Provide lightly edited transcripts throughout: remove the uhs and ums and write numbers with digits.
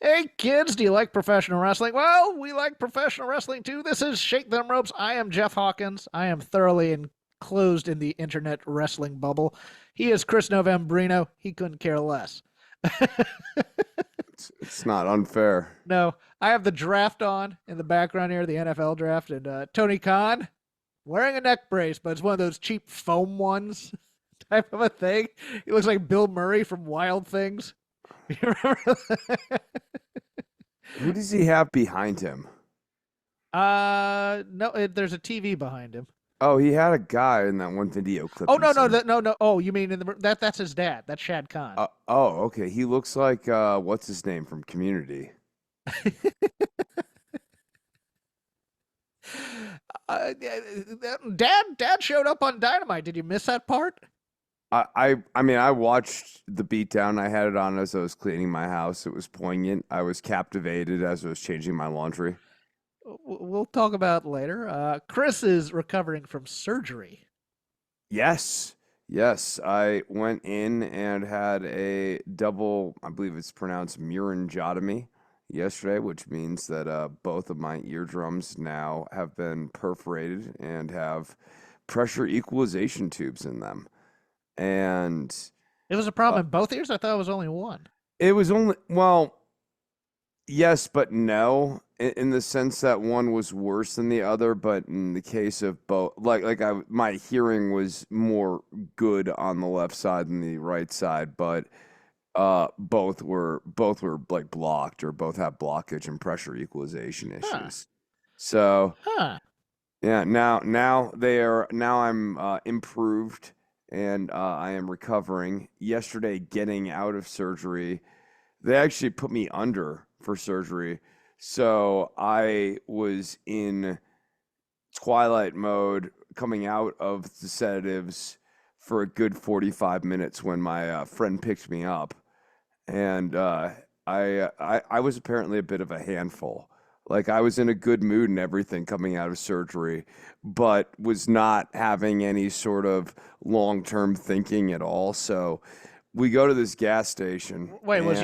Hey kids, do you like professional wrestling? Well, we like professional wrestling too. This is Shake Them Ropes. I am Jeff Hawkins. I am thoroughly enclosed in the internet wrestling bubble. He is Chris Novembrino. He couldn't care less. It's not unfair. No, I have the draft on in the background here, the NFL draft, and Tony Khan wearing a neck brace, but it's one of those cheap foam ones type of a thing. He looks like Bill Murray from Wild Things. You remember that? Who does he have behind him? No, there's a TV behind him. Oh, he had a guy in that one video clip Oh you no, no, sent. no. Oh, you mean in that's his dad? That's Shad Khan. Okay. He looks like what's his name from Community? Dad showed up on Dynamite. Did you miss that part? I mean, I watched the beatdown. I had it on as I was cleaning my house. It was poignant. I was captivated as I was changing my laundry. We'll talk about it later. Chris is recovering from surgery. Yes. Yes. I went in and had a double, I believe it's pronounced murinjotomy yesterday, which means that both of my eardrums now have been perforated and have pressure equalization tubes in them. And It was a uh, problem in both ears. I thought it was only one. it was only, well, yes, but no, in the sense that one was worse than the other. But in the case of both, my hearing was more good on the left side than the right side, but both were like blocked or both have blockage and pressure equalization Huh? issues. So Huh? yeah, now I'm improved and I am recovering. Yesterday, getting out of surgery, they actually put me under for surgery. So I was in twilight mode coming out of the sedatives for a good 45 minutes when my friend picked me up. And I was apparently a bit of a handful. Like I was in a good mood and everything coming out of surgery, but was not having any sort of long-term thinking at all. So we go to this gas station Wait, and was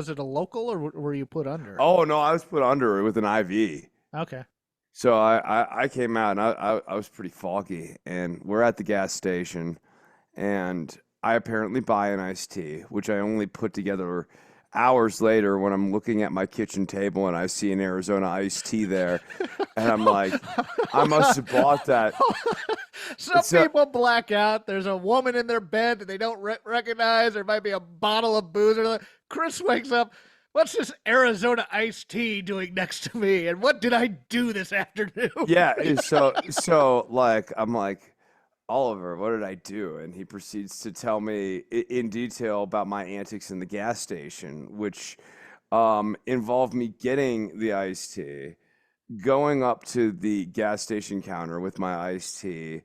it a local or were you put under? oh no, I was put under with an IV. Okay. So I came out and I was pretty foggy and we're at the gas station and I apparently buy an iced tea, which I only put together hours later when I'm looking at my kitchen table and I see an Arizona iced tea there, and I'm like, I must have bought that. Some So people black out. There's a woman in their bed that they don't recognize. There might be a bottle of booze. Or Chris wakes up. What's this Arizona iced tea doing next to me? And what did I do this afternoon? yeah, so like I'm like, Oliver, what did I do? And he proceeds to tell me in detail about my antics in the gas station, which involved me getting the iced tea, going up to the gas station counter with my iced tea,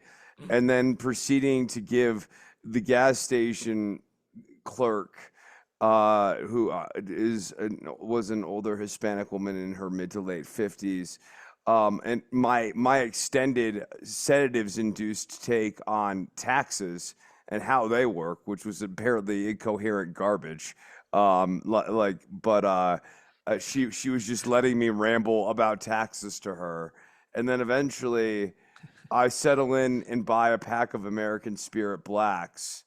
and then proceeding to give the gas station clerk, who was an older Hispanic woman in her mid to late 50s, and my extended sedatives induced take on taxes and how they work, which was apparently incoherent garbage. She was just letting me ramble about taxes to her, and then eventually I settle in and buy a pack of American Spirit Blacks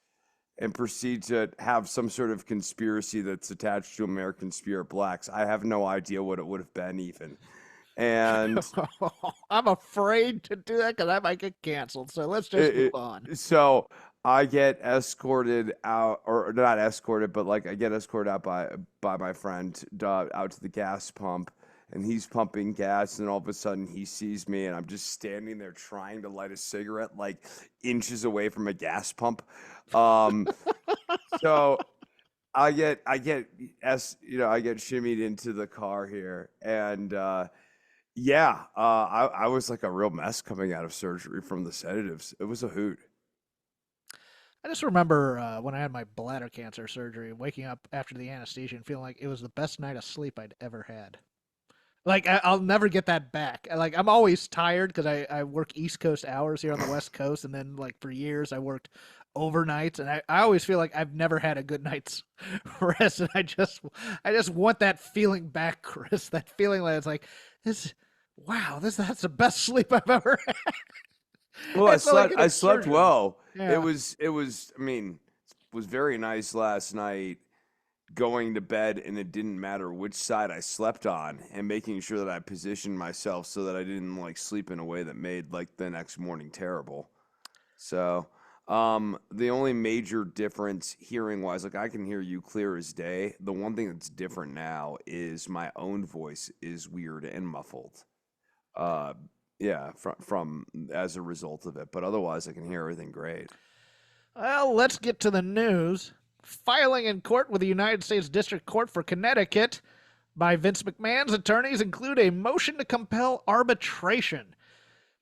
and proceed to have some sort of conspiracy that's attached to American Spirit Blacks. I have no idea what it would have been even. And I'm afraid to do that because I might get canceled. So let's just move it, on. so I get escorted out, or not escorted, but like I get escorted out by my friend out to the gas pump, and he's pumping gas, and all of a sudden he sees me, and I'm just standing there trying to light a cigarette, like inches away from a gas pump. Um, so I get shimmied into the car here, and yeah, I was like a real mess coming out of surgery from the sedatives. It was a hoot. I just remember when I had my bladder cancer surgery, waking up after the anesthesia and feeling like it was the best night of sleep I'd ever had. Like I'll never get that back. Like I'm always tired because I work East Coast hours here on the West Coast, and then like for years I worked overnights, and I always feel like I've never had a good night's rest, and I just want that feeling back, Chris. That feeling that it's like this. Wow, that's the best sleep I've ever had. Well, I felt like an I slept surgery. well. Yeah. It was I mean, it was very nice last night going to bed, and it didn't matter which side I slept on, and making sure that I positioned myself so that I didn't like sleep in a way that made like the next morning terrible. So, the only major difference hearing wise, like I can hear you clear as day. The one thing that's different now is my own voice is weird and muffled. Uh, yeah, from as a result of it. But otherwise, I can hear everything great. Well, let's get to the news. Filing in court with the United States District Court for Connecticut by Vince McMahon's attorneys include a motion to compel arbitration.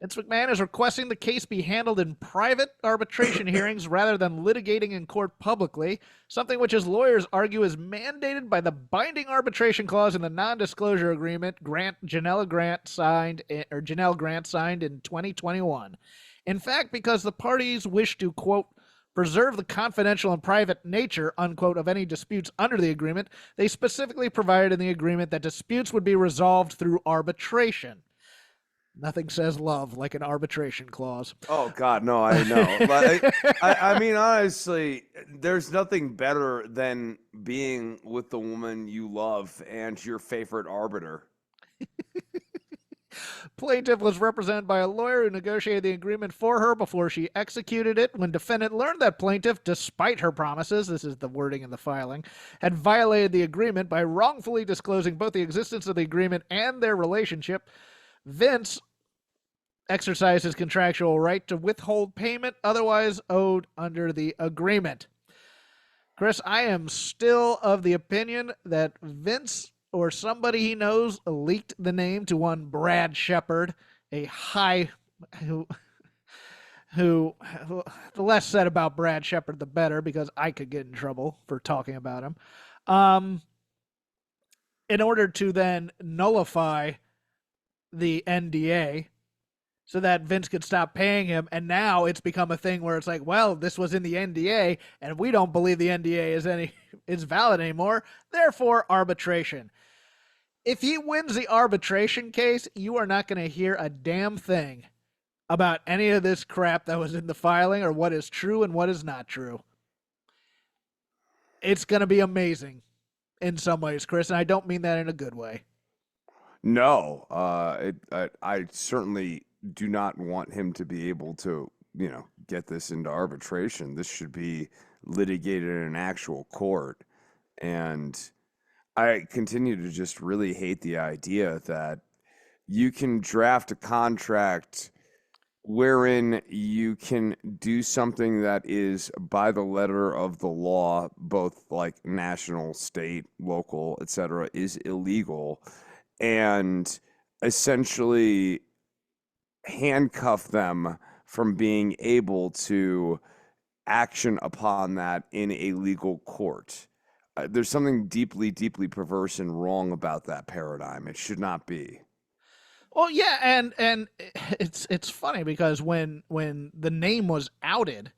Vince McMahon is requesting the case be handled in private arbitration hearings rather than litigating in court publicly, something which his lawyers argue is mandated by the binding arbitration clause in the non-disclosure agreement Janelle Grant signed in 2021. In fact, because the parties wish to, quote, preserve the confidential and private nature, unquote, of any disputes under the agreement, they specifically provided in the agreement that disputes would be resolved through arbitration. Nothing says love like an arbitration clause. Oh God, no, I know. Like, I mean, honestly, there's nothing better than being with the woman you love and your favorite arbiter. Plaintiff was represented by a lawyer who negotiated the agreement for her before she executed it. When defendant learned that plaintiff, despite her promises, this is the wording in the filing, had violated the agreement by wrongfully disclosing both the existence of the agreement and their relationship, Vince exercised his contractual right to withhold payment otherwise owed under the agreement. Chris, I am still of the opinion that Vince or somebody he knows leaked the name to one Brad Shepard, a high who the less said about Brad Shepard the better, because I could get in trouble for talking about him. In order to then nullify the NDA so that Vince could stop paying him. And now it's become a thing where it's like, well, this was in the NDA and we don't believe the NDA is valid anymore. Therefore, arbitration. If he wins the arbitration case, you are not going to hear a damn thing about any of this crap that was in the filing or what is true and what is not true. It's going to be amazing in some ways, Chris, and I don't mean that in a good way. No, I certainly do not want him to be able to, get this into arbitration. This should be litigated in an actual court. And I continue to just really hate the idea that you can draft a contract wherein you can do something that is by the letter of the law, both like national, state, local, etc., is illegal, and essentially handcuff them from being able to action upon that in a legal court. There's something deeply, deeply perverse and wrong about that paradigm. It should not be. Well, yeah, and it's funny because when the name was outed,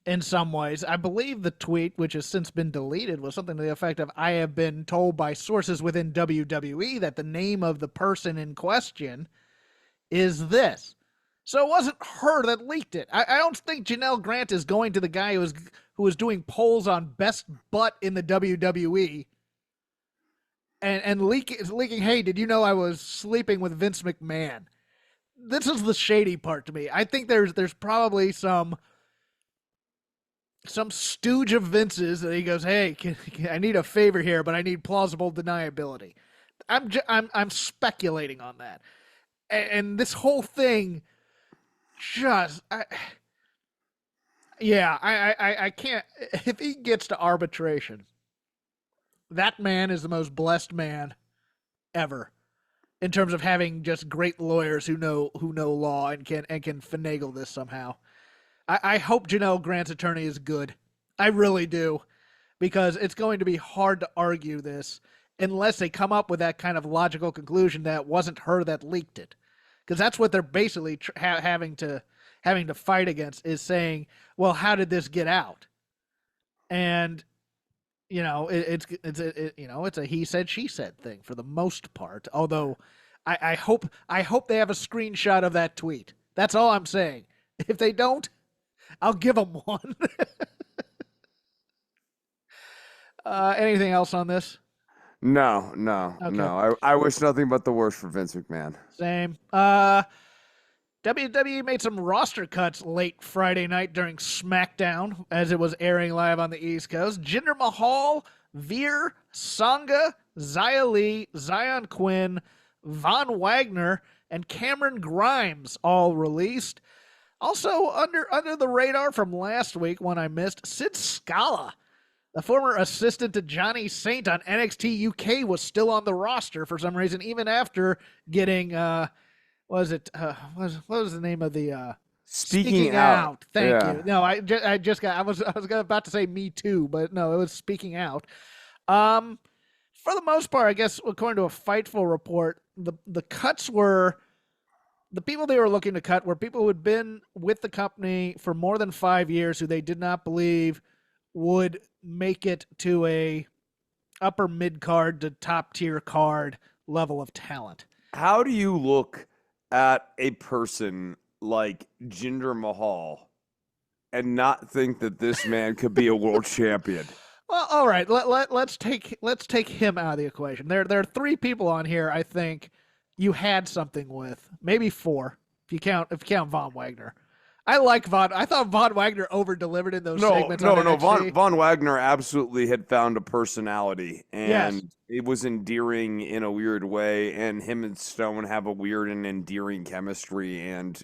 in some ways, I believe the tweet, which has since been deleted, was something to the effect of, I have been told by sources within WWE that the name of the person in question is this. So it wasn't her that leaked it. I don't think Janelle Grant is going to the guy who was doing polls on best butt in the WWE and leaking, hey, did you know I was sleeping with Vince McMahon? This is the shady part to me. I think there's probably some stooge of Vince's that he goes, hey, I need a favor here, but I need plausible deniability. I'm speculating on that. And this whole thing I can't. If he gets to arbitration, that man is the most blessed man ever in terms of having just great lawyers who know law and can finagle this somehow. I hope Janelle Grant's attorney is good. I really do, because it's going to be hard to argue this unless they come up with that kind of logical conclusion that it wasn't her that leaked it. Because that's what they're basically having to having to fight against is saying, well, how did this get out? And it's a he said she said thing for the most part. Although I hope they have a screenshot of that tweet. That's all I'm saying. If they don't, I'll give them one. Anything else on this? No. Okay. I wish nothing but the worst for Vince McMahon. Same. WWE made some roster cuts late Friday night during SmackDown as it was airing live on the East Coast. Jinder Mahal, Veer, Sangha, Xia Li, Zion Quinn, Von Wagner, and Cameron Grimes all released. Also under the radar from last week, one I missed, Sid Scala, the former assistant to Johnny Saint on NXT UK, was still on the roster for some reason, even after getting what was the name of the Speaking Out. Thank you. No, I was about to say Me Too, but no, it was Speaking Out. For the most part, I guess according to a Fightful report, the cuts were the people they were looking to cut were people who had been with the company for more than 5 years who they did not believe would make it to a upper mid card to top tier card level of talent. How do you look at a person like Jinder Mahal and not think that this man could be a world champion? Well, all right. Let's take him out of the equation. There are 3 people on here I think you had something with, maybe 4 if you count Von Wagner. I thought Von Wagner over delivered in those segments. No. Von Wagner absolutely had found a personality, and it was endearing in a weird way. And him and Stone have a weird and endearing chemistry, and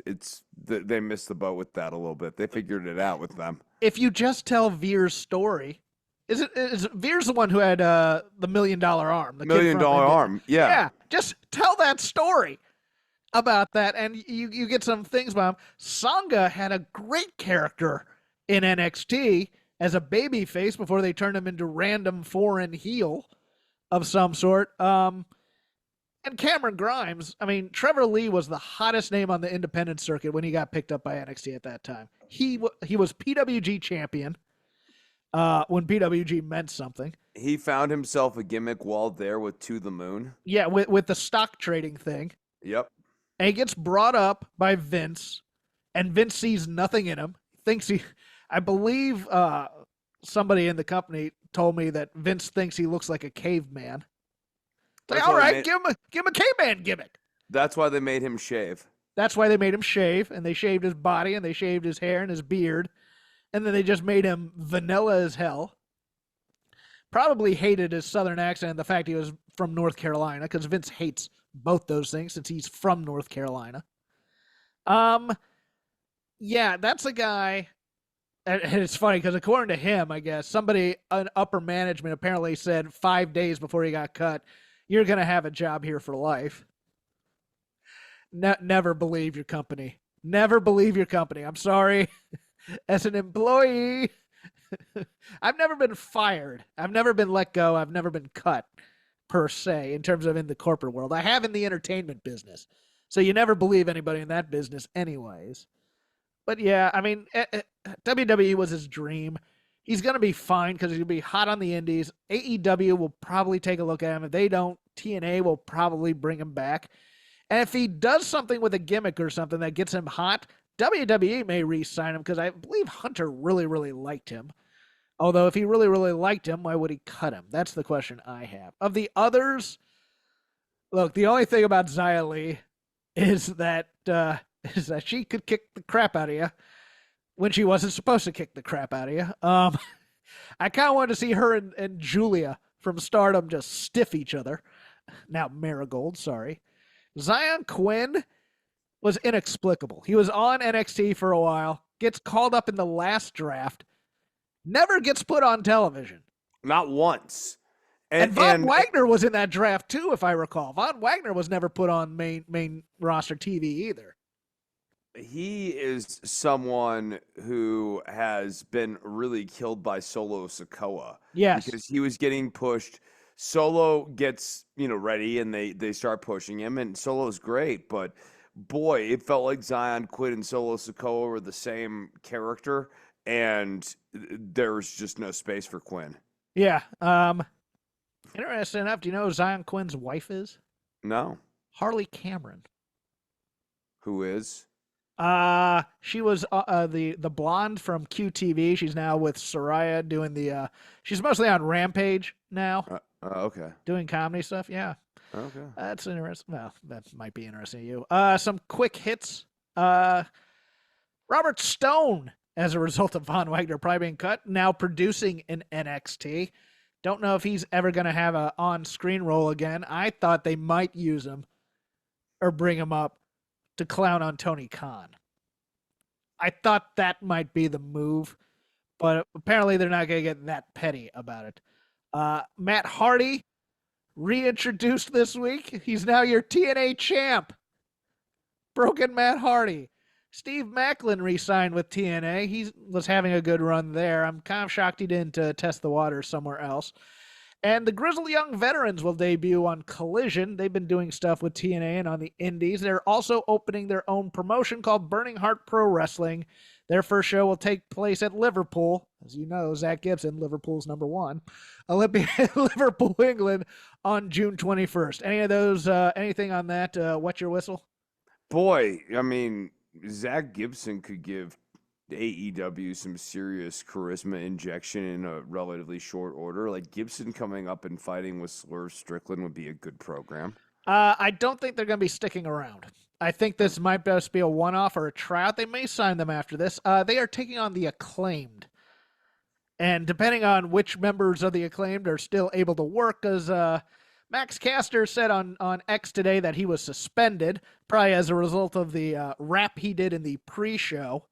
they missed the boat with that a little bit. They figured it out with them. If you just tell Veer's story, is Veer's the one who had the $1 million arm? The $1 million arm, yeah. Yeah, just tell that story about that, and you get some things about him. Sangha had a great character in NXT as a babyface before they turned him into random foreign heel of some sort. And Cameron Grimes, I mean, Trevor Lee was the hottest name on the independent circuit when he got picked up by NXT at that time. He was PWG champion when PWG meant something. He found himself a gimmick while there with To the Moon. Yeah, with the stock trading thing. Yep. And he gets brought up by Vince, and Vince sees nothing in him. I believe somebody in the company told me that Vince thinks he looks like a caveman. Like, all right, give him a caveman gimmick. That's why they made him shave. That's why they made him shave, and they shaved his body, and they shaved his hair and his beard, and then they just made him vanilla as hell. Probably hated his southern accent and the fact he was from North Carolina, because Vince hates both those things since he's from North Carolina. Yeah, that's a guy, and it's funny because according to him, I guess, somebody in upper management apparently said 5 days before he got cut, you're going to have a job here for life. Never believe your company. Never believe your company. I'm sorry. As an employee, I've never been fired. I've never been let go. I've never been cut, per se, in terms of in the corporate world. I have in the entertainment business. So you never believe anybody in that business anyways. But yeah, I mean, WWE was his dream. He's going to be fine because he's going to be hot on the indies. AEW will probably take a look at him. If they don't, TNA will probably bring him back. And if he does something with a gimmick or something that gets him hot, WWE may re-sign him because I believe Hunter really, really liked him. Although if he really, really liked him, why would he cut him? That's the question I have. Of the others, look, the only thing about Xia Li is that she could kick the crap out of you when she wasn't supposed to kick the crap out of you. I kind of wanted to see her and Julia from Stardom just stiff each other. Now Marigold, sorry. Zion Quinn was inexplicable. He was on NXT for a while, gets called up in the last draft, never gets put on television. Not once. And Von Wagner was in that draft too, if I recall. Von Wagner was never put on main roster TV either. He is someone who has been really killed by Solo Sikoa. Yes. Because he was getting pushed. Solo gets, ready and they start pushing him, and Solo's great, but boy, it felt like Zion, Quinn, and Solo Sikoa were the same character, and there's just no space for Quinn. Yeah. Interesting enough, do you know who Zion Quinn's wife is? No. Harley Cameron. Who is? She was the blonde from QTV. She's now with Soraya doing the. She's mostly on Rampage now, Okay. doing comedy stuff. Yeah, Okay. that's interesting. Well, that might be interesting to you. Some quick hits. Robert Stone, as a result of Von Wagner probably being cut, now producing in NXT. Don't know if he's ever going to have a on-screen role again. I thought they might use him or bring him up to clown on Tony Khan. I thought that might be the move, but apparently they're not going to get that petty about it. Matt Hardy, reintroduced this week. He's now your TNA champ. Broken Matt Hardy. Steve Macklin re-signed with TNA. He was having a good run there. I'm kind of shocked he didn't test the waters somewhere else. And the Grizzled Young Veterans will debut on Collision. They've been doing stuff with TNA and on the Indies. They're also opening their own promotion called Burning Heart Pro Wrestling. Their first show will take place at Liverpool. As you know, Zach Gibson, Liverpool's #1. Olympia, Liverpool, England, on June 21st. Any of those, anything on that, wet your whistle? Boy, I mean, Zach Gibson could give AEW some serious charisma injection in a relatively short order. Like Gibson coming up and fighting with Swerve Strickland would be a good program. I don't think they're going to be sticking around. I think this might just be a one-off or a tryout. They may sign them after this. They are taking on the Acclaimed. And depending on which members of the Acclaimed are still able to work, because Max Caster said on X today that he was suspended, probably as a result of the rap he did in the pre-show,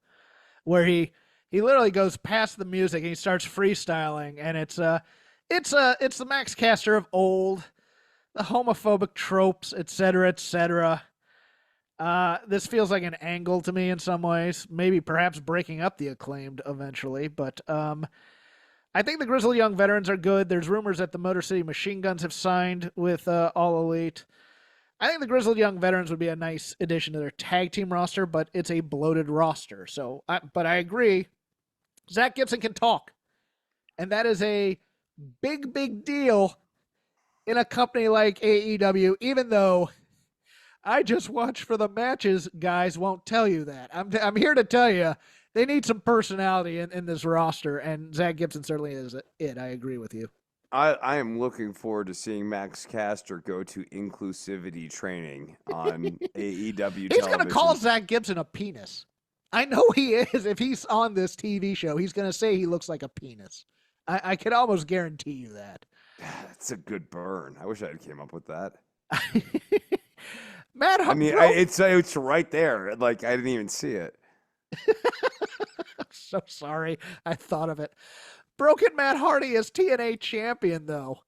where he literally goes past the music and he starts freestyling, and it's the Max Caster of old, the homophobic tropes, etc., etc. This feels like an angle to me in some ways, maybe perhaps breaking up the Acclaimed eventually, but I think the Grizzled Young Veterans are good. There's rumors that the Motor City Machine Guns have signed with All Elite. I think the Grizzled Young Veterans would be a nice addition to their tag team roster, but it's a bloated roster. But I agree. Zach Gibson can talk. And that is a big, big deal in a company like AEW, even though I just watch for the matches, guys won't tell you that. I'm here to tell you, they need some personality in this roster, and Zach Gibson certainly is it. I agree with you. I am looking forward to seeing Max Caster go to inclusivity training on AEW television. He's going to call Zach Gibson a penis. I know he is. If he's on this TV show, he's going to say he looks like a penis. I could almost guarantee you that. That's a good burn. I wish I had came up with that. Matt, I mean, it's right there. Like, I didn't even see it. I'm so sorry. I thought of it. Broken Matt Hardy as TNA champion, though.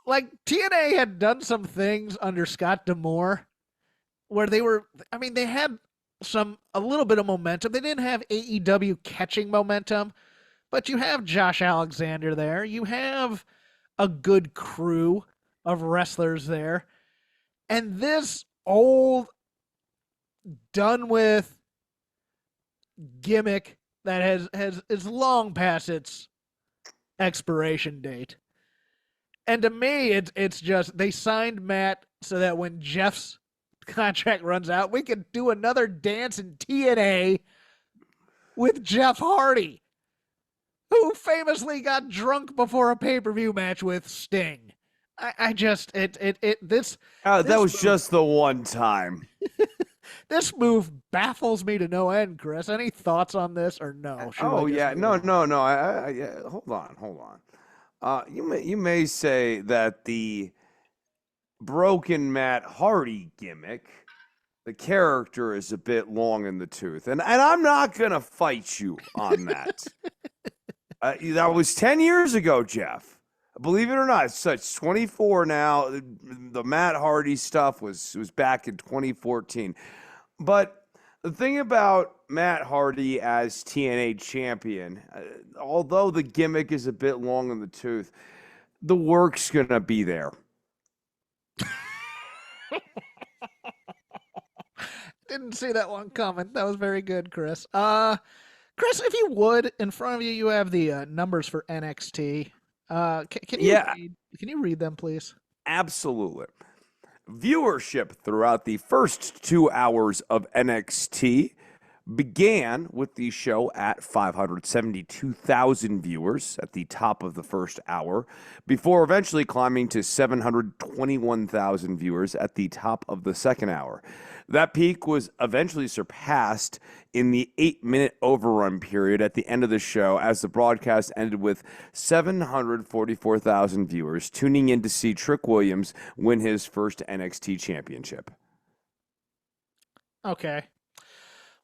Like, TNA had done some things under Scott D'Amore where they had a little bit of momentum. They didn't have AEW catching momentum, but you have Josh Alexander there. You have a good crew of wrestlers there. And this old, done with gimmick that is long past its expiration date. And to me, it's just they signed Matt so that when Jeff's contract runs out, we could do another dance in TNA with Jeff Hardy, who famously got drunk before a pay-per-view match with Sting. That was just the one time. This move baffles me to no end, Chris. Any thoughts on this or no? No. Yeah, hold on. You may say that the broken Matt Hardy gimmick, the character is a bit long in the tooth, and I'm not gonna fight you on that. That was 10 years ago, Jeff. Believe it or not, it's 24 now. The Matt Hardy stuff was back in 2014. But the thing about Matt Hardy as TNA champion, although the gimmick is a bit long in the tooth, the work's going to be there. didn't see that one coming. That was very good, Chris. Chris, if you would, in front of you, you have the numbers for NXT. Yeah, Can you read them, please? absolutely. Viewership throughout the first 2 hours of NXT began with the show at 572,000 viewers at the top of the first hour, before eventually climbing to 721,000 viewers at the top of the second hour. That peak was eventually surpassed in the 8-minute overrun period at the end of the show, as the broadcast ended with 744,000 viewers tuning in to see Trick Williams win his first NXT championship. Okay.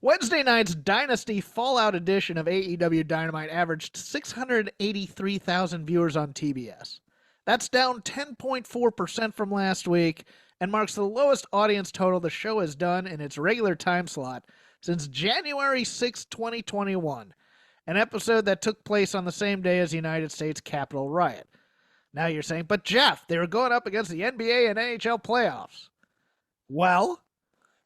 Wednesday night's Dynasty Fallout edition of AEW Dynamite averaged 683,000 viewers on TBS. That's down 10.4% from last week and marks the lowest audience total the show has done in its regular time slot since January 6, 2021, an episode that took place on the same day as the United States Capitol riot. Now you're saying, but Jeff, they were going up against the NBA and NHL playoffs. Well,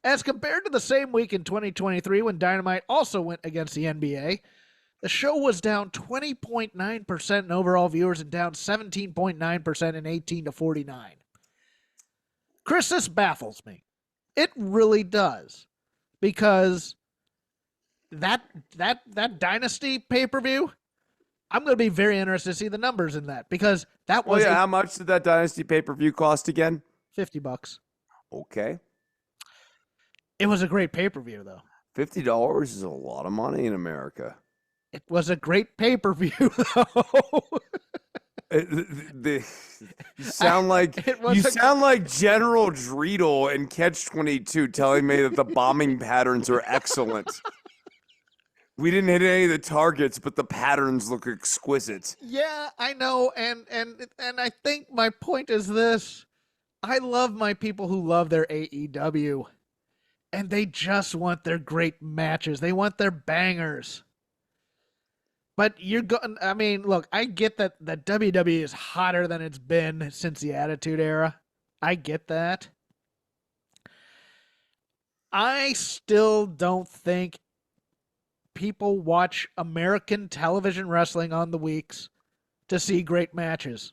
as compared to the same week in 2023 when Dynamite also went against the NBA, the show was down 20.9% in overall viewers and down 17.9% in 18 to 49. Chris, this baffles me. It really does. Because that Dynasty pay-per-view, I'm going to be very interested to see the numbers in that, because that was how much did that Dynasty pay-per-view cost again? $50. Okay. It was a great pay-per-view, though. $50 is a lot of money in America. It was a great pay-per-view, though. You sound like General Dreidel in Catch-22 telling me that the bombing patterns are excellent. We didn't hit any of the targets, but the patterns look exquisite. Yeah, I know, and I think my point is this. I love my people who love their AEW, and they just want their great matches. They want their bangers. But look, I get that WWE is hotter than it's been since the Attitude Era. I get that. I still don't think people watch American television wrestling on the weeks to see great matches.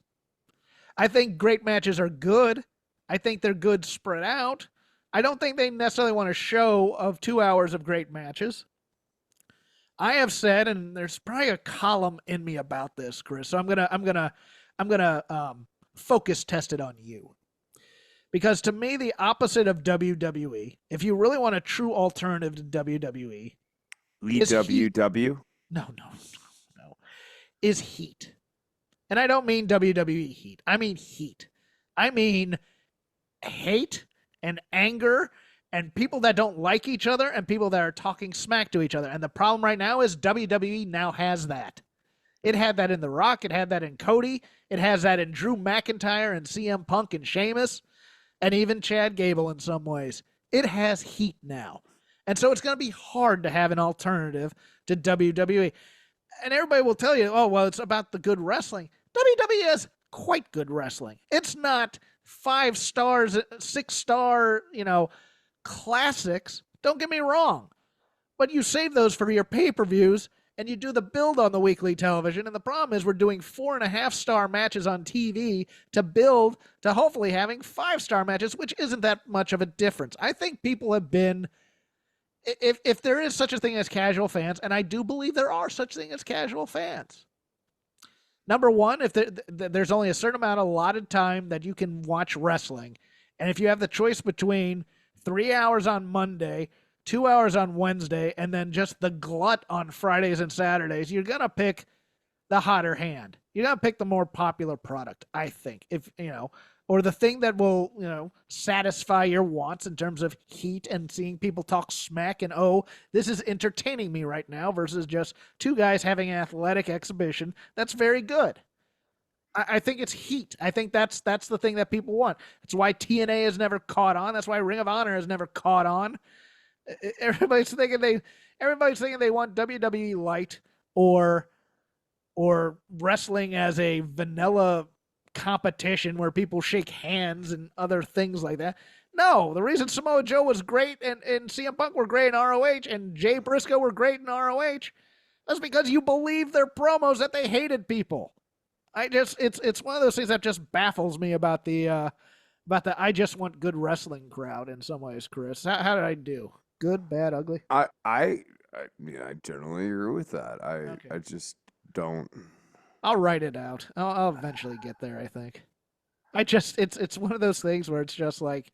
I think great matches are good. I think they're good spread out. I don't think they necessarily want a show of 2 hours of great matches. I have said, and there's probably a column in me about this, Chris. So I'm gonna focus test it on you, because to me, the opposite of WWE, if you really want a true alternative to WWE, EWW? No, is heat. And I don't mean WWE heat. I mean heat. I mean hate and anger and people that don't like each other and people that are talking smack to each other. And the problem right now is WWE now has that. It had that in The Rock. It had that in Cody. It has that in Drew McIntyre and CM Punk and Sheamus and even Chad Gable in some ways. It has heat now. And so it's going to be hard to have an alternative to WWE. And everybody will tell you, oh, well, it's about the good wrestling. WWE is quite good wrestling. It's not 5 stars, 6-star, classics. Don't get me wrong. But you save those for your pay-per-views and you do the build on the weekly television. And the problem is we're doing 4.5-star matches on TV to build to hopefully having 5-star matches, which isn't that much of a difference. I think people have been, if there is such a thing as casual fans, and I do believe there are such thing as casual fans. Number one, if there's only a certain amount of allotted time that you can watch wrestling, and if you have the choice between 3 hours on Monday, 2 hours on Wednesday, and then just the glut on Fridays and Saturdays, you're going to pick the hotter hand. You're going to pick the more popular product, I think. Or the thing that will, satisfy your wants in terms of heat and seeing people talk smack and, oh, this is entertaining me right now, versus just 2 guys having an athletic exhibition. That's very good. I think it's heat. I think that's the thing that people want. That's why TNA has never caught on. That's why Ring of Honor has never caught on. Everybody's thinking they want WWE light or wrestling as a vanilla competition where people shake hands and other things like that. No, the reason Samoa Joe was great and CM Punk were great in ROH and Jay Briscoe were great in ROH, that's because you believe their promos that they hated people. It's one of those things that just baffles me about the I just want good wrestling crowd in some ways, Chris. How did I do? Good, bad, ugly? I generally agree with that. Okay. I just don't. I'll write it out. I'll eventually get there, I think. It's one of those things where it's just like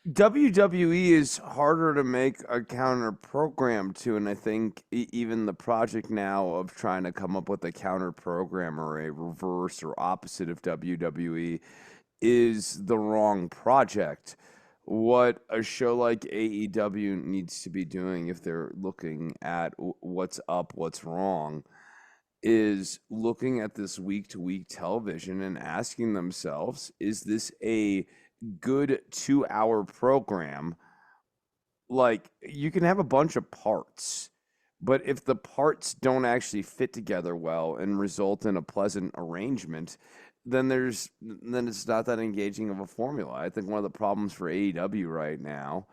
WWE is harder to make a counter program to, and I think even the project now of trying to come up with a counter program or a reverse or opposite of WWE is the wrong project. What a show like AEW needs to be doing if they're looking at what's up, what's wrong, is looking at this week to week television and asking themselves, is this a good 2 hour program? Like, you can have a bunch of parts, but if the parts don't actually fit together well and result in a pleasant arrangement, then it's not that engaging of a formula. I think one of the problems for AEW right now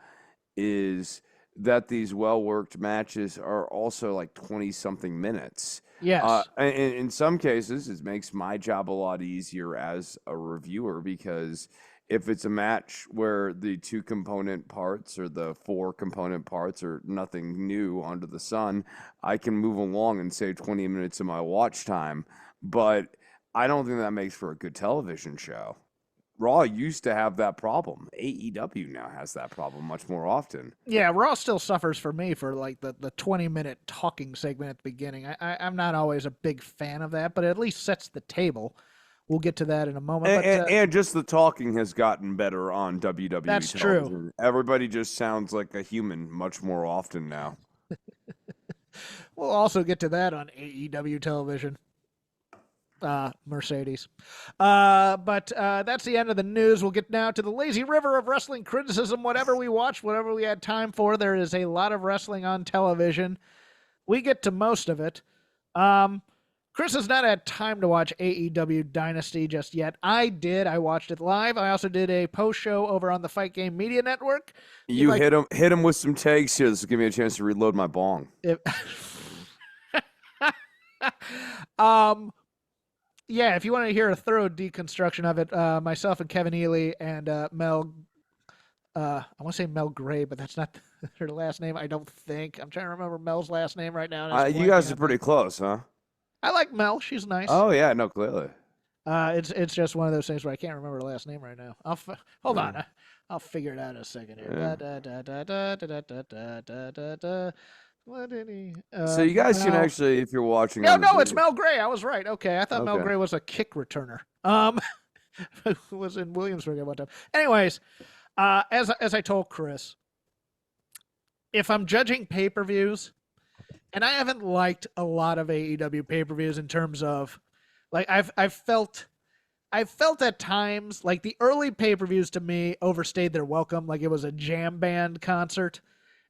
is that these well-worked matches are also like 20-something minutes. yes. In some cases, it makes my job a lot easier as a reviewer, because if it's a match where the 2 component parts or the 4 component parts are nothing new under the sun, I can move along and save 20 minutes of my watch time. But I don't think that makes for a good television show. Raw used to have that problem. AEW now has that problem much more often. Yeah, Raw still suffers for me for like the 20-minute talking segment at the beginning. I'm not always a big fan of that, but it at least sets the table. We'll get to that in a moment. And just the talking has gotten better on WWE that's television. true. Everybody just sounds like a human much more often now. We'll also get to that on AEW television. Mercedes. But that's the end of the news. We'll get now to the lazy river of wrestling criticism. Whatever we watched, whatever we had time for, there is a lot of wrestling on television. We get to most of it. Chris has not had time to watch AEW Dynasty just yet. I did. I watched it live. I also did a post show over on the Fight Game Media Network. You hit him with some takes here. This will give me a chance to reload my bong. Yeah, if you want to hear a thorough deconstruction of it, myself and Kevin Ely and Mel, I want to say Mel Gray, but that's not her last name, I don't think. I'm trying to remember Mel's last name right now. You guys are pretty close, huh? I like Mel. She's nice. Oh, yeah, no, clearly. It's just one of those things where I can't remember her last name right now. Hold on. I'll figure it out in a second here. What did he? So you guys can actually, if you're watching. No, it's Mel Gray. I was right. Okay, I thought Mel Gray was a kick returner. Who was in Williamsburg at one time. Anyways, as I told Chris, if I'm judging pay-per-views, and I haven't liked a lot of AEW pay-per-views in terms of, like, I've felt at times like the early pay-per-views to me overstayed their welcome, like it was a jam band concert.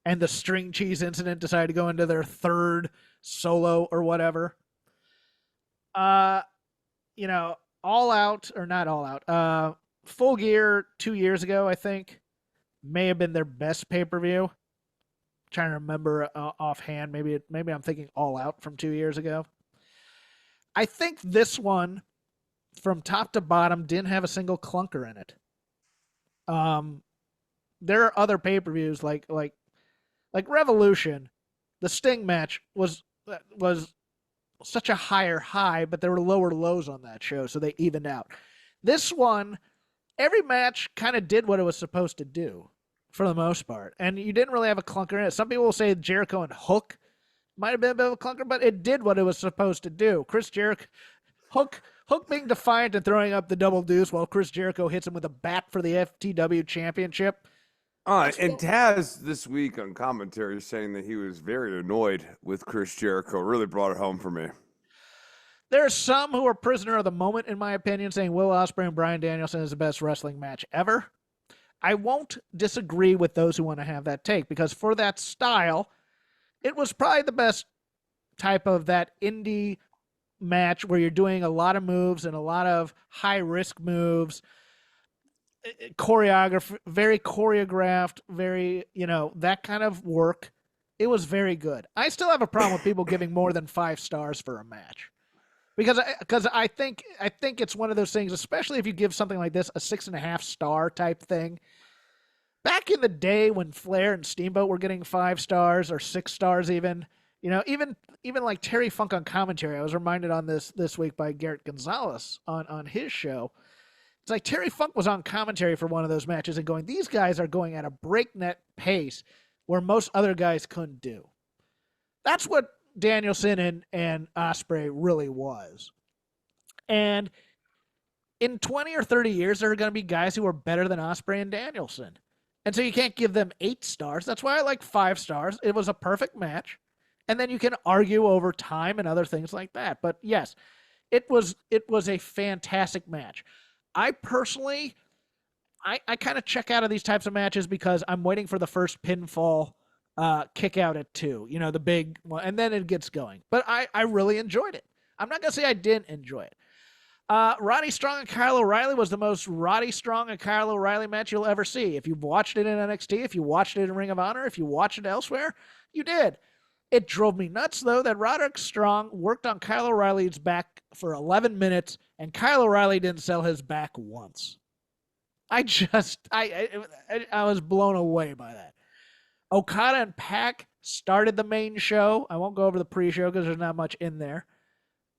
And the string cheese incident decided to go into their third solo or whatever. All Out, or not All Out, Full Gear 2 years ago, I think, may have been their best pay-per-view. Trying to remember offhand. Maybe I'm thinking All Out from 2 years ago. I think this one, from top to bottom, didn't have a single clunker in it. There are other pay-per-views like Revolution. The Sting match was such a higher high, but there were lower lows on that show, so they evened out. This one, every match kind of did what it was supposed to do, for the most part, and you didn't really have a clunker in it. Some people will say Jericho and Hook might have been a bit of a clunker, but it did what it was supposed to do. Chris Jericho, Hook being defiant and throwing up the double deuce while Chris Jericho hits him with a bat for the FTW championship. And Taz this week on commentary saying that he was very annoyed with Chris Jericho really brought it home for me. There are some who are prisoner of the moment, in my opinion, saying Will Ospreay and Bryan Danielson is the best wrestling match ever. I won't disagree with those who want to have that take, because for that style, it was probably the best type of that indie match where you're doing a lot of moves and a lot of high-risk moves. very choreographed, very, that kind of work. It was very good. I still have a problem with people giving more than 5 stars for a match. Because I think it's one of those things, especially if you give something like this a 6.5 star type thing. Back in the day when Flair and Steamboat were getting 5 stars or 6 stars, even like Terry Funk on commentary, I was reminded on this week by Garrett Gonzalez on his show. It's like Terry Funk was on commentary for one of those matches and going, these guys are going at a breakneck pace where most other guys couldn't do. That's what Danielson and Ospreay really was. And in 20 or 30 years, there are going to be guys who are better than Ospreay and Danielson. And so you can't give them 8 stars. That's why I like 5 stars. It was a perfect match. And then you can argue over time and other things like that. But yes, it was a fantastic match. I personally, I kind of check out of these types of matches because I'm waiting for the first pinfall kick out at 2, the big one, and then it gets going. But I really enjoyed it. I'm not going to say I didn't enjoy it. Roddy Strong and Kyle O'Reilly was the most Roddy Strong and Kyle O'Reilly match you'll ever see. If you watched it in NXT, if you watched it in Ring of Honor, if you watched it elsewhere, you did. It drove me nuts, though, that Roderick Strong worked on Kyle O'Reilly's back for 11 minutes, and Kyle O'Reilly didn't sell his back once. I was blown away by that. Okada and Pac started the main show. I won't go over the pre-show because there's not much in there,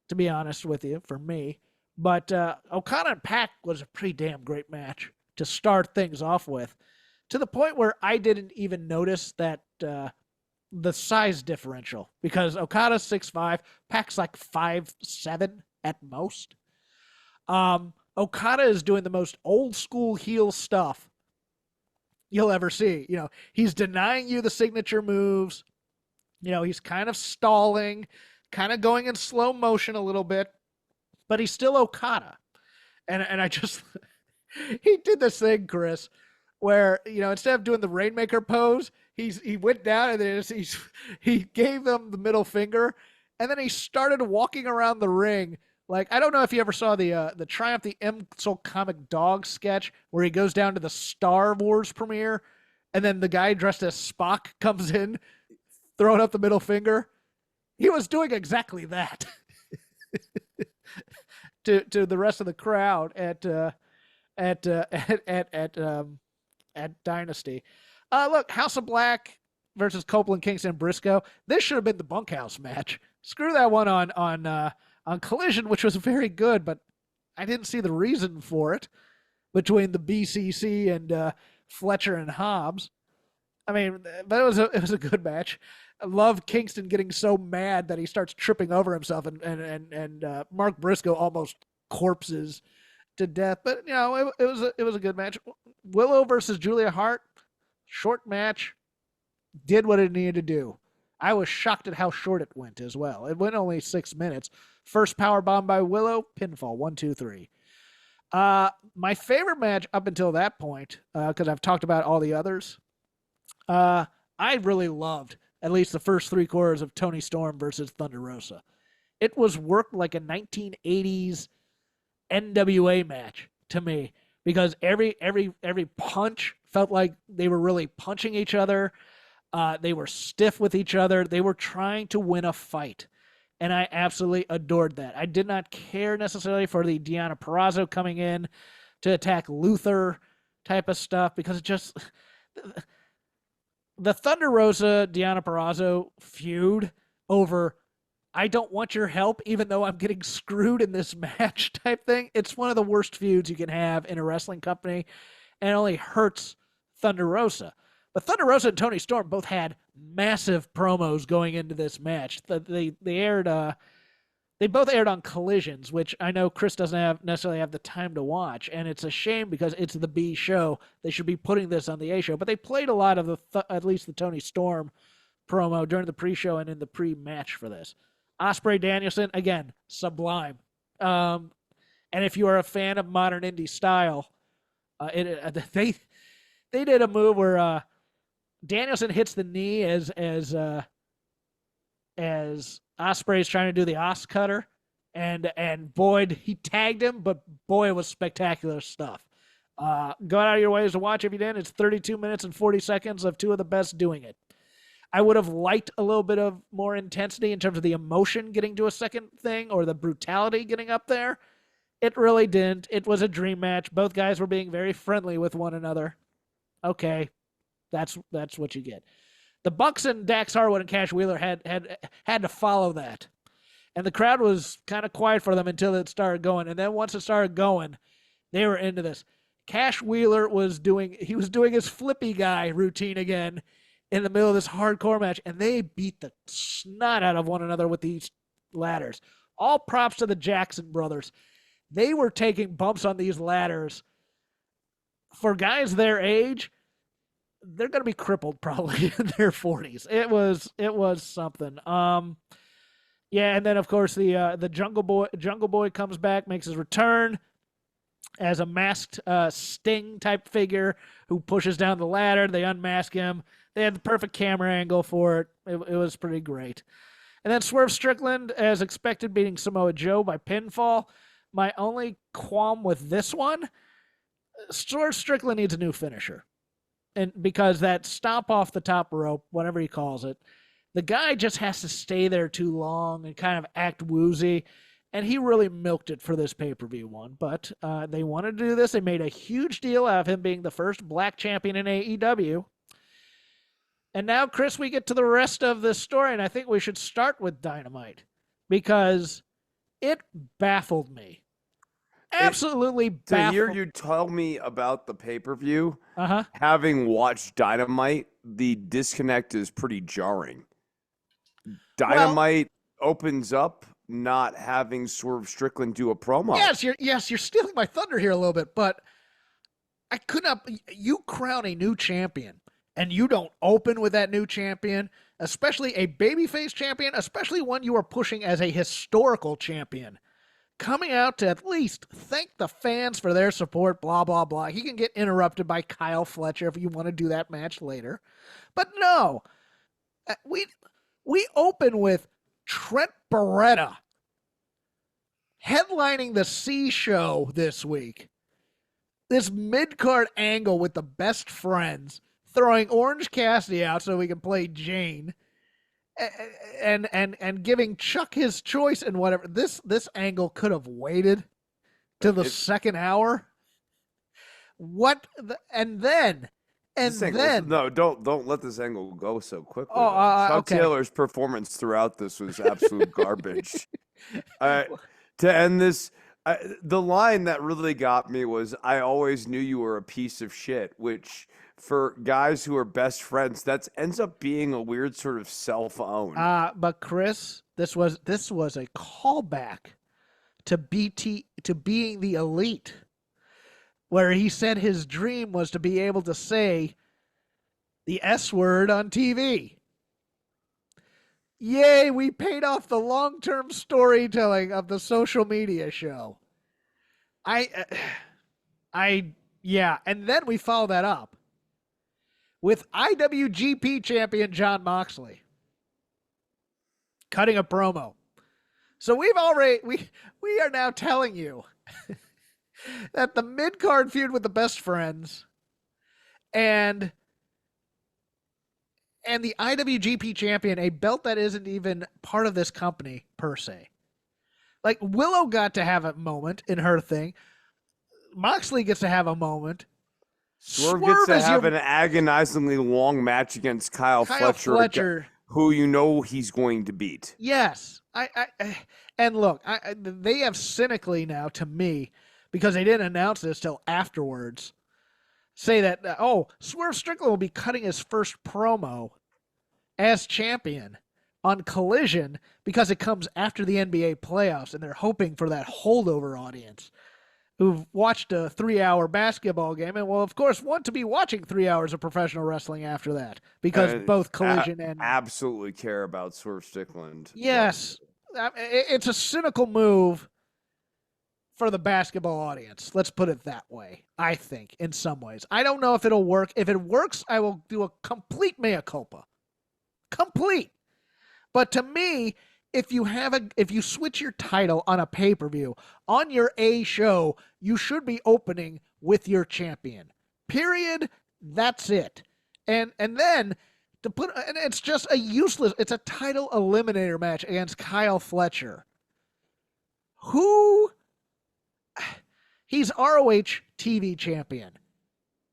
to be honest with you, for me. But Okada and Pac was a pretty damn great match to start things off with, to the point where I didn't even notice that the size differential, because Okada's 6'5", Pac's like 5'7" at most. Okada is doing the most old school heel stuff you'll ever see. He's denying you the signature moves. He's kind of stalling, kind of going in slow motion a little bit, but he's still Okada. And I just, he did this thing, Chris, where, instead of doing the Rainmaker pose, he went down and then he gave them the middle finger, and then he started walking around the ring. Like, I don't know if you ever saw the Triumph the Insult Comic Dog sketch where he goes down to the Star Wars premiere, and then the guy dressed as Spock comes in, throwing up the middle finger. He was doing exactly that to the rest of the crowd at Dynasty. Look, House of Black versus Copeland, Kingston, Briscoe. This should have been the bunkhouse match. Screw that one on Collision, which was very good, but I didn't see the reason for it between the BCC and Fletcher and Hobbs. I mean, but it was a good match. I love Kingston getting so mad that he starts tripping over himself, and Mark Briscoe almost corpses to death. But it was a good match. Willow versus Julia Hart, short match, did what it needed to do. I was shocked at how short it went as well. It went only 6 minutes. First power bomb by Willow, pinfall, 1, 2, 3. My favorite match up until that point, because I've talked about all the others, I really loved at least the first 3/4 of Tony Storm versus Thunder Rosa. It was worked like a 1980s NWA match to me, because every punch felt like they were really punching each other. They were stiff with each other. They were trying to win a fight. And I absolutely adored that. I did not care necessarily for the Deonna Purrazzo coming in to attack Luther type of stuff, because it just, the Thunder Rosa Deonna Purrazzo feud over, I don't want your help even though I'm getting screwed in this match type thing. It's one of the worst feuds you can have in a wrestling company, and it only hurts Thunder Rosa. But Thunder Rosa and Tony Storm both had massive promos going into this match. They both aired on Collisions, which I know Chris doesn't necessarily have the time to watch, and it's a shame because it's the B show. They should be putting this on the A show, but they played a lot of at least the Tony Storm promo during the pre-show and in the pre-match for this. Ospreay Danielson, again, sublime. And if you are a fan of modern indie style, they did a move where Danielson hits the knee as Ospreay's trying to do the Os cutter, and boy, he tagged him, but boy, it was spectacular stuff. Go out of your ways to watch if you didn't. It's 32 minutes and 40 seconds of two of the best doing it. I would have liked a little bit of more intensity in terms of the emotion getting to a second thing or the brutality getting up there. It really didn't. It was a dream match. Both guys were being very friendly with one another. Okay, that's what you get. The Bucks and Dax Harwood and Cash Wheeler had to follow that. And the crowd was kind of quiet for them until it started going. And then once it started going, they were into this. Cash Wheeler was doing his flippy guy routine again in the middle of this hardcore match, and they beat the snot out of one another with these ladders. All props to the Jackson brothers. They were taking bumps on these ladders. For guys their age, they're going to be crippled probably in their 40s. It was something. Yeah, and then of course the Jungle Boy comes back, makes his return as a masked Sting type figure who pushes down the ladder. They unmask him. They had the perfect camera angle for it. It was pretty great. And then Swerve Strickland, as expected, beating Samoa Joe by pinfall. My only qualm with this one, Swerve Strickland needs a new finisher. And because that stomp off the top rope, whatever he calls it, the guy just has to stay there too long and kind of act woozy. And he really milked it for this pay-per-view one. But they wanted to do this. They made a huge deal out of him being the first black champion in AEW. And now, Chris, we get to the rest of this story, and I think we should start with Dynamite because it baffled me. Absolutely baffled. To hear you tell me about the pay-per-view, having watched Dynamite, the disconnect is pretty jarring. Dynamite opens up not having Swerve Strickland do a promo. Yes, you're stealing my thunder here a little bit, but I could not. You crown a new champion, and you don't open with that new champion, especially a babyface champion, especially one you are pushing as a historical champion, coming out to at least thank the fans for their support, blah, blah, blah. He can get interrupted by Kyle Fletcher if you want to do that match later. But no, we open with Trent Beretta headlining the C show this week. This mid-card angle with the best friends, throwing Orange Cassidy out so we can play Jane, and giving Chuck his choice and whatever. This angle could have waited till the second hour. No, don't let this angle go so quickly. Chuck Taylor's performance throughout this was absolute garbage. To end this, the line that really got me was, "I always knew you were a piece of shit," which for guys who are best friends, that ends up being a weird sort of self-own. But Chris, this was a callback to being the Elite, where he said his dream was to be able to say the S word on TV. Yay, we paid off the long-term storytelling of the social media show. Yeah, and then we follow that up with IWGP champion Jon Moxley cutting a promo. So we are now telling you that the mid-card feud with the best friends and the IWGP champion, a belt that isn't even part of this company per se. Like, Willow got to have a moment in her thing. Moxley gets to have a moment. Swerve gets to have an agonizingly long match against Kyle Fletcher, who you know he's going to beat. Yes. And look, they have cynically now, to me, because they didn't announce this till afterwards, say that, Swerve Strickland will be cutting his first promo as champion on Collision because it comes after the NBA playoffs, and they're hoping for that holdover audience who've watched a 3-hour basketball game and will, of course, want to be watching 3 hours of professional wrestling after that because both Collision and... absolutely care about Swerve Strickland. Yes. It's a cynical move for the basketball audience. Let's put it that way, I think, in some ways. I don't know if it'll work. If it works, I will do a complete mea culpa. Complete. But to me, if you switch your title on a pay-per-view, on your A show, you should be opening with your champion. Period. That's it. And then to put, and it's just a useless, it's a title eliminator match against Kyle Fletcher. Who, he's ROH TV champion.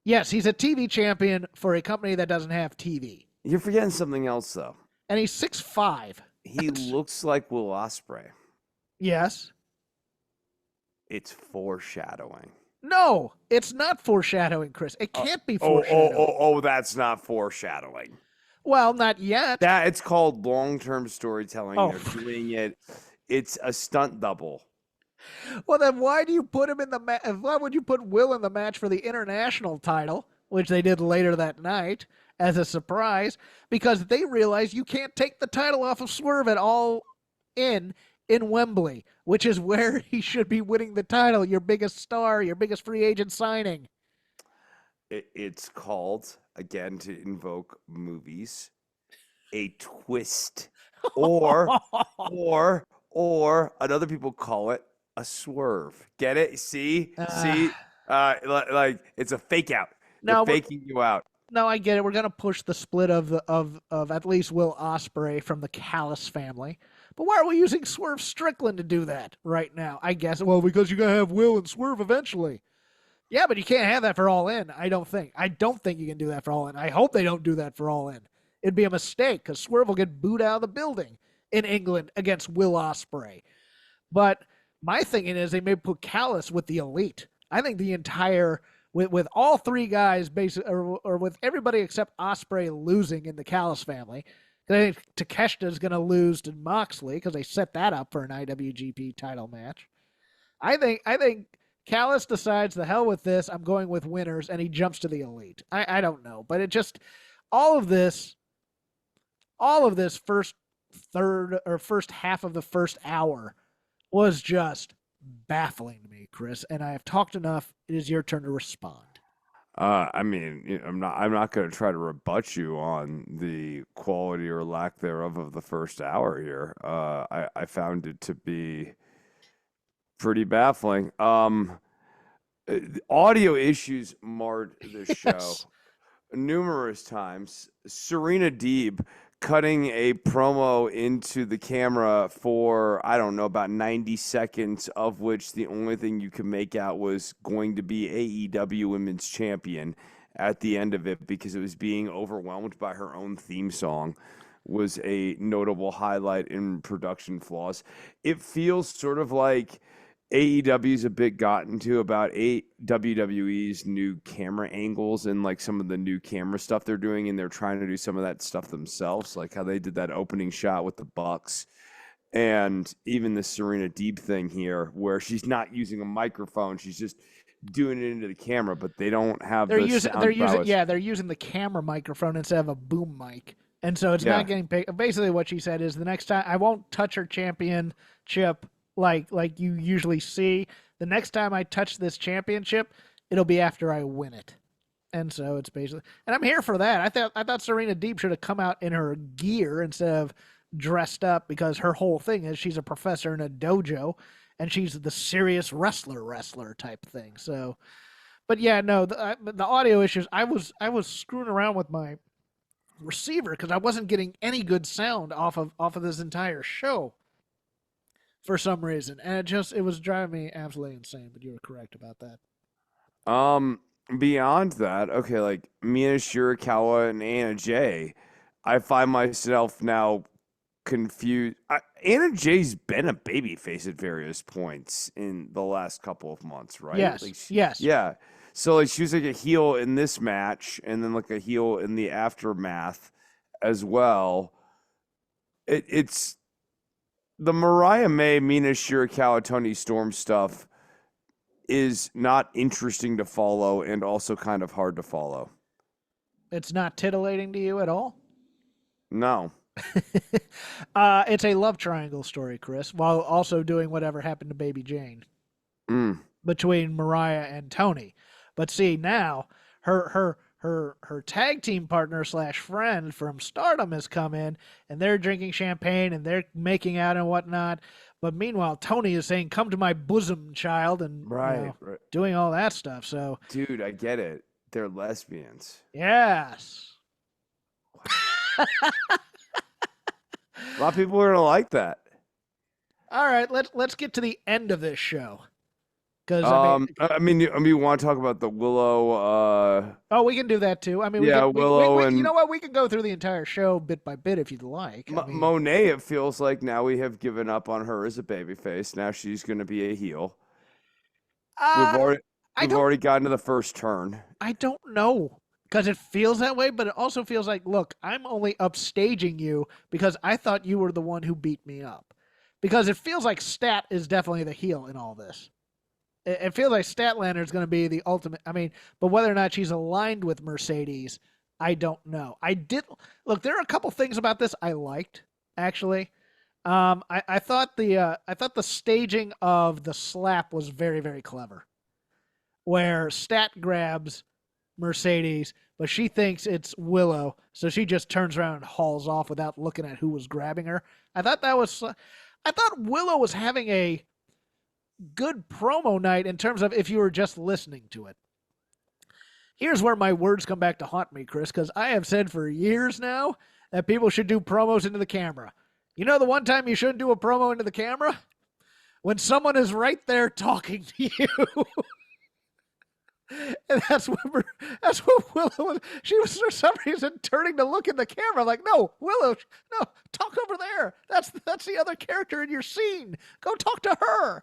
Yes, he's a TV champion for a company that doesn't have TV. You're forgetting something else, though. And he's 6'5". He looks like Will Ospreay. Yes. It's foreshadowing. No, it's not foreshadowing, Chris. It can't be foreshadowing. Oh, that's not foreshadowing. Well, not yet. It's called long-term storytelling. They're doing it. It's a stunt double. Well, then why do you put him in the match? Why would you put Will in the match for the international title, which they did later that night as a surprise? Because they realize you can't take the title off of Swerve at all in Wembley, which is where he should be winning the title. Your biggest star, your biggest free agent signing. It's called, again, to invoke movies, a twist, or other people call it a swerve. Get it? See, like it's a fake out. They're faking you out. No, I get it. We're gonna push the split of at least Will Ospreay from the Callis family. But why are we using Swerve Strickland to do that right now? I guess, well, because you're going to have Will and Swerve eventually. Yeah, but you can't have that for All In, I don't think. I don't think you can do that for All In. I hope they don't do that for All In. It'd be a mistake because Swerve will get booed out of the building in England against Will Ospreay. But my thinking is they may put Callis with the Elite. I think the entire, with all three guys, basically, or with everybody except Ospreay losing in the Callis family. I think Takeshita's going to lose to Moxley because they set that up for an IWGP title match. I think Callis decides the hell with this. I'm going with winners, and he jumps to the Elite. I don't know, but it just all of this first half of the first hour was just baffling to me, Chris. And I have talked enough. It is your turn to respond. I mean, I'm not going to try to rebut you on the quality or lack thereof of the first hour here. I found it to be pretty baffling. Audio issues marred the show numerous times. Serena Deeb cutting a promo into the camera for, I don't know, about 90 seconds, of which the only thing you could make out was going to be AEW Women's Champion at the end of it because it was being overwhelmed by her own theme song, was a notable highlight in production flaws. It feels sort of like AEW's a bit gotten to about WWE's new camera angles and like some of the new camera stuff they're doing, and they're trying to do some of that stuff themselves, like how they did that opening shot with the Bucks, and even the Serena Deeb thing here, where she's not using a microphone, she's just doing it into the camera, but they don't have they're using the camera microphone instead of a boom mic, and so it's not getting picked. Basically, what she said is the next time I won't touch her championship like you usually see. The next time I touch this championship, it'll be after I win it. And so it's basically, and I'm here for that. I thought Serena Deeb should have come out in her gear instead of dressed up, because her whole thing is she's a professor in a dojo and she's the serious wrestler type thing. So, but yeah, no, the audio issues, I was screwing around with my receiver because I wasn't getting any good sound off of this entire show for some reason, and it was driving me absolutely insane. But you were correct about that. Beyond that, okay, like Mina Shirakawa and Anna Jay, I find myself now confused. Anna Jay's been a babyface at various points in the last couple of months, right? Yes. Yes. Yeah. So like she was like a heel in this match, and then like a heel in the aftermath as well. It's the Mariah May, Mina Shirakawa, Toni Storm stuff is not interesting to follow and also kind of hard to follow. It's not titillating to you at all? No. It's a love triangle story, Chris, while also doing whatever happened to Baby Jane between Mariah and Toni. But see, now her tag team partner / friend from Stardom has come in, and they're drinking champagne and they're making out and whatnot. But meanwhile, Tony is saying, "Come to my bosom, child," and Right, right. doing all that stuff. So Dude, I get it. They're lesbians. yes. A lot of people are gonna like that. All right, let's get to the end of this show. Because You want to talk about the Willow? oh, we can do that too. I mean, Yeah, Willow you know and what? We can go through the entire show bit by bit if you'd like. I mean, Monet. It feels like now we have given up on her as a babyface. Now she's gonna be a heel. We've uh, already I we've don't, already gotten to the first turn. I don't know because it feels that way, but it also feels like, look, I'm only upstaging you because I thought you were the one who beat me up. Because it feels like Stat is definitely the heel in all this. It feels like Statlander is going to be the ultimate. I mean, but whether or not she's aligned with Mercedes, I don't know. I did look. There are a couple things about this I liked actually. I thought the staging of the slap was very very clever, where Stat grabs Mercedes, but she thinks it's Willow, so she just turns around and hauls off without looking at who was grabbing her. I thought that was. I thought Willow was having a good promo night in terms of if you were just listening to it. Here's where my words come back to haunt me, Chris, because I have said for years now that people should do promos into the camera. You know the one time you shouldn't do a promo into the camera? When someone is right there talking to you. And that's what Willow was. She was for some reason turning to look in the camera. I'm like, no, Willow, no, talk over there. That's the other character in your scene. Go talk to her.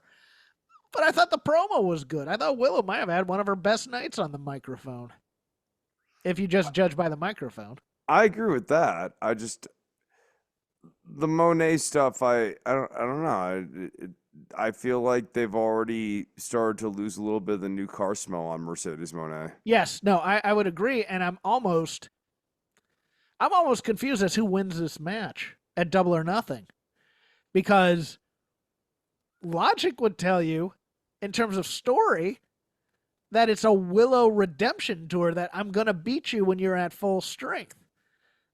But I thought the promo was good. I thought Willow might have had one of her best nights on the microphone. If you just judge by the microphone. I agree with that. The Monet stuff. I don't know. I feel like they've already started to lose a little bit of the new car smell on Mercedes Monet. Yes, no, I would agree, and I'm almost confused as who wins this match at Double or Nothing, because logic would tell you, in terms of story, that it's a Willow redemption tour that I'm going to beat you when you're at full strength.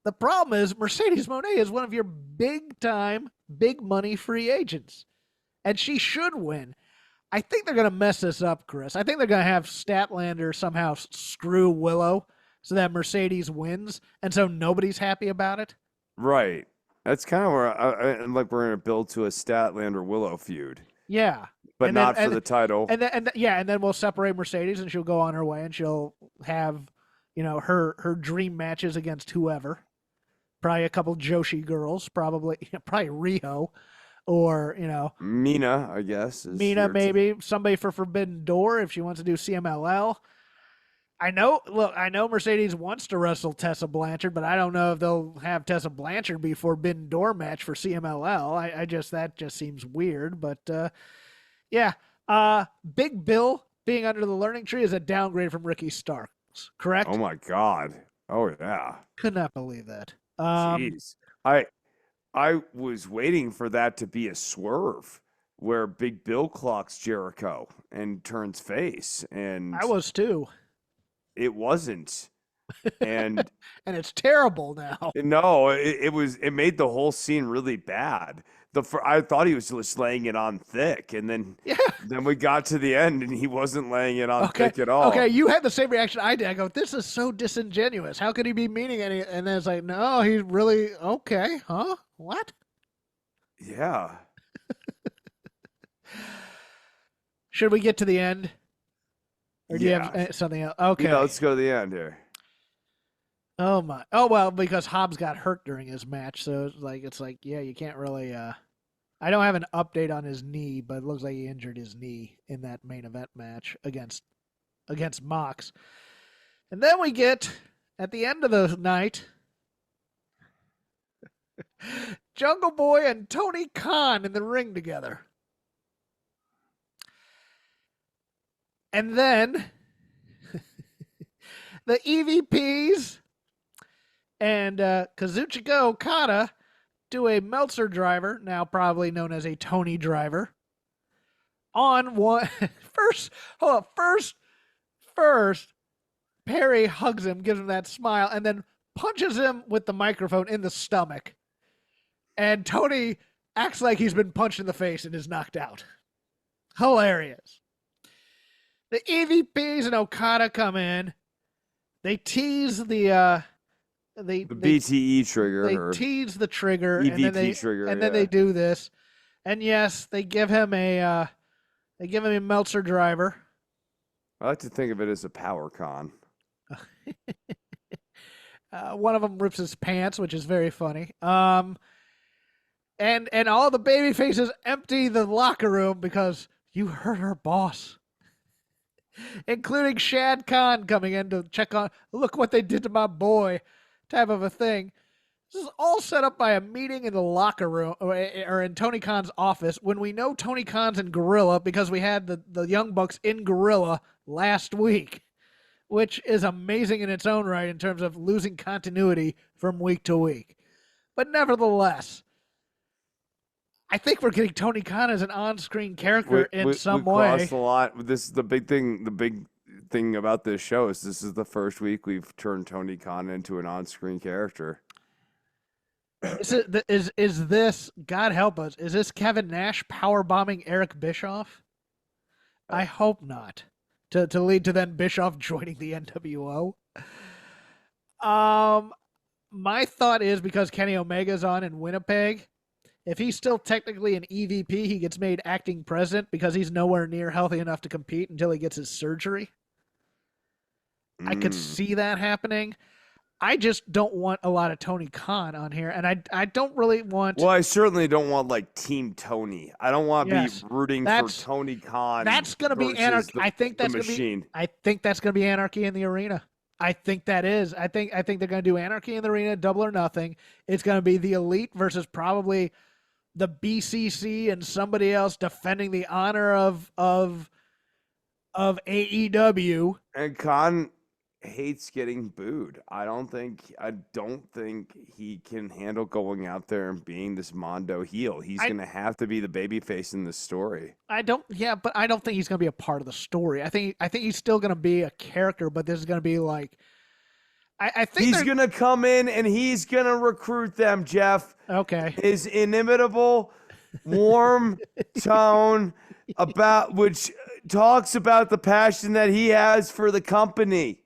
The problem is Mercedes Monet is one of your big time, big money free agents, and she should win. I think they're going to mess this up, Chris. I think they're going to have Statlander somehow screw Willow so that Mercedes wins, and so nobody's happy about it. Right. That's kind of where like we're going to build to a Statlander Willow feud. Yeah. But and not then, for the title. And then we'll separate Mercedes, and she'll go on her way, and she'll have, her dream matches against whoever. Probably a couple Joshi girls, probably Rio, or Mina, I guess. Mina, maybe somebody for Forbidden Door if she wants to do CMLL. I know Mercedes wants to wrestle Tessa Blanchard, but I don't know if they'll have Tessa Blanchard be Forbidden Door match for CMLL. That just seems weird, but yeah. Big Bill being under the learning tree is a downgrade from Ricky Starks, correct? Oh my God. Oh yeah. Could not believe that. Jeez. I was waiting for that to be a swerve where Big Bill clocks Jericho and turns face, and I was too. It wasn't. And and it's terrible now. No, it made the whole scene really bad. I thought he was just laying it on thick, and then we got to the end, and he wasn't laying it on thick at all. Okay, you had the same reaction I did. I go, this is so disingenuous. How could he be meaning any? And then it's like, no, he's really okay, huh? What? Yeah. Should we get to the end, or do you have something else? Okay, yeah, let's go to the end here. Oh my! Oh well, because Hobbs got hurt during his match, so it's like yeah, you can't really. I don't have an update on his knee, but it looks like he injured his knee in that main event match against Mox. And then we get at the end of the night, Jungle Boy and Tony Khan in the ring together, and then the EVPs. And Kazuchika Okada do a Meltzer driver, now probably known as a Tony driver, on one. First, Perry hugs him, gives him that smile, and then punches him with the microphone in the stomach. And Tony acts like he's been punched in the face and is knocked out. Hilarious. The EVPs and Okada come in. They tease the BTE trigger. They tease the trigger, EVP and then they trigger, and then they do this. And yes, they give him a Meltzer driver. I like to think of it as a power con. One of them rips his pants, which is very funny. And all the baby faces empty the locker room because you hurt our boss, including Shad Khan coming in to check on. Look what they did to my boy, type of a thing. This is all set up by a meeting in the locker room or in Tony Khan's office when we know Tony Khan's in Gorilla because we had the Young Bucks in Gorilla last week, which is amazing in its own right in terms of losing continuity from week to week. But nevertheless, I think we're getting Tony Khan as an on-screen character in some way. We crossed a lot. This is the big thing. The big thing about this show is this is the first week we've turned Tony Khan into an on-screen character. Is this, God help us, is this Kevin Nash power bombing Eric Bischoff? I hope not. To lead to then Bischoff joining the NWO. My thought is because Kenny Omega's on in Winnipeg, if he's still technically an EVP, he gets made acting president because he's nowhere near healthy enough to compete until he gets his surgery. I could see that happening. I just don't want a lot of Tony Khan on here, and I don't really want. Well, I certainly don't want like Team Tony. I don't want to be rooting for Tony Khan. That's going to be anarchy. I think that's going to be. I think that's going to be anarchy in the arena. I think that is. I think they're going to do anarchy in the arena, double or nothing. It's going to be the Elite versus probably the BCC and somebody else defending the honor of AEW. And Khan hates getting booed. I don't think he can handle going out there and being this Mondo heel. He's going to have to be the babyface in this story. But I don't think he's going to be a part of the story. I think he's still going to be a character, but this is going to be like I think he's going to come in and he's going to recruit them, Jeff. Okay. His inimitable warm tone which talks about the passion that he has for the company.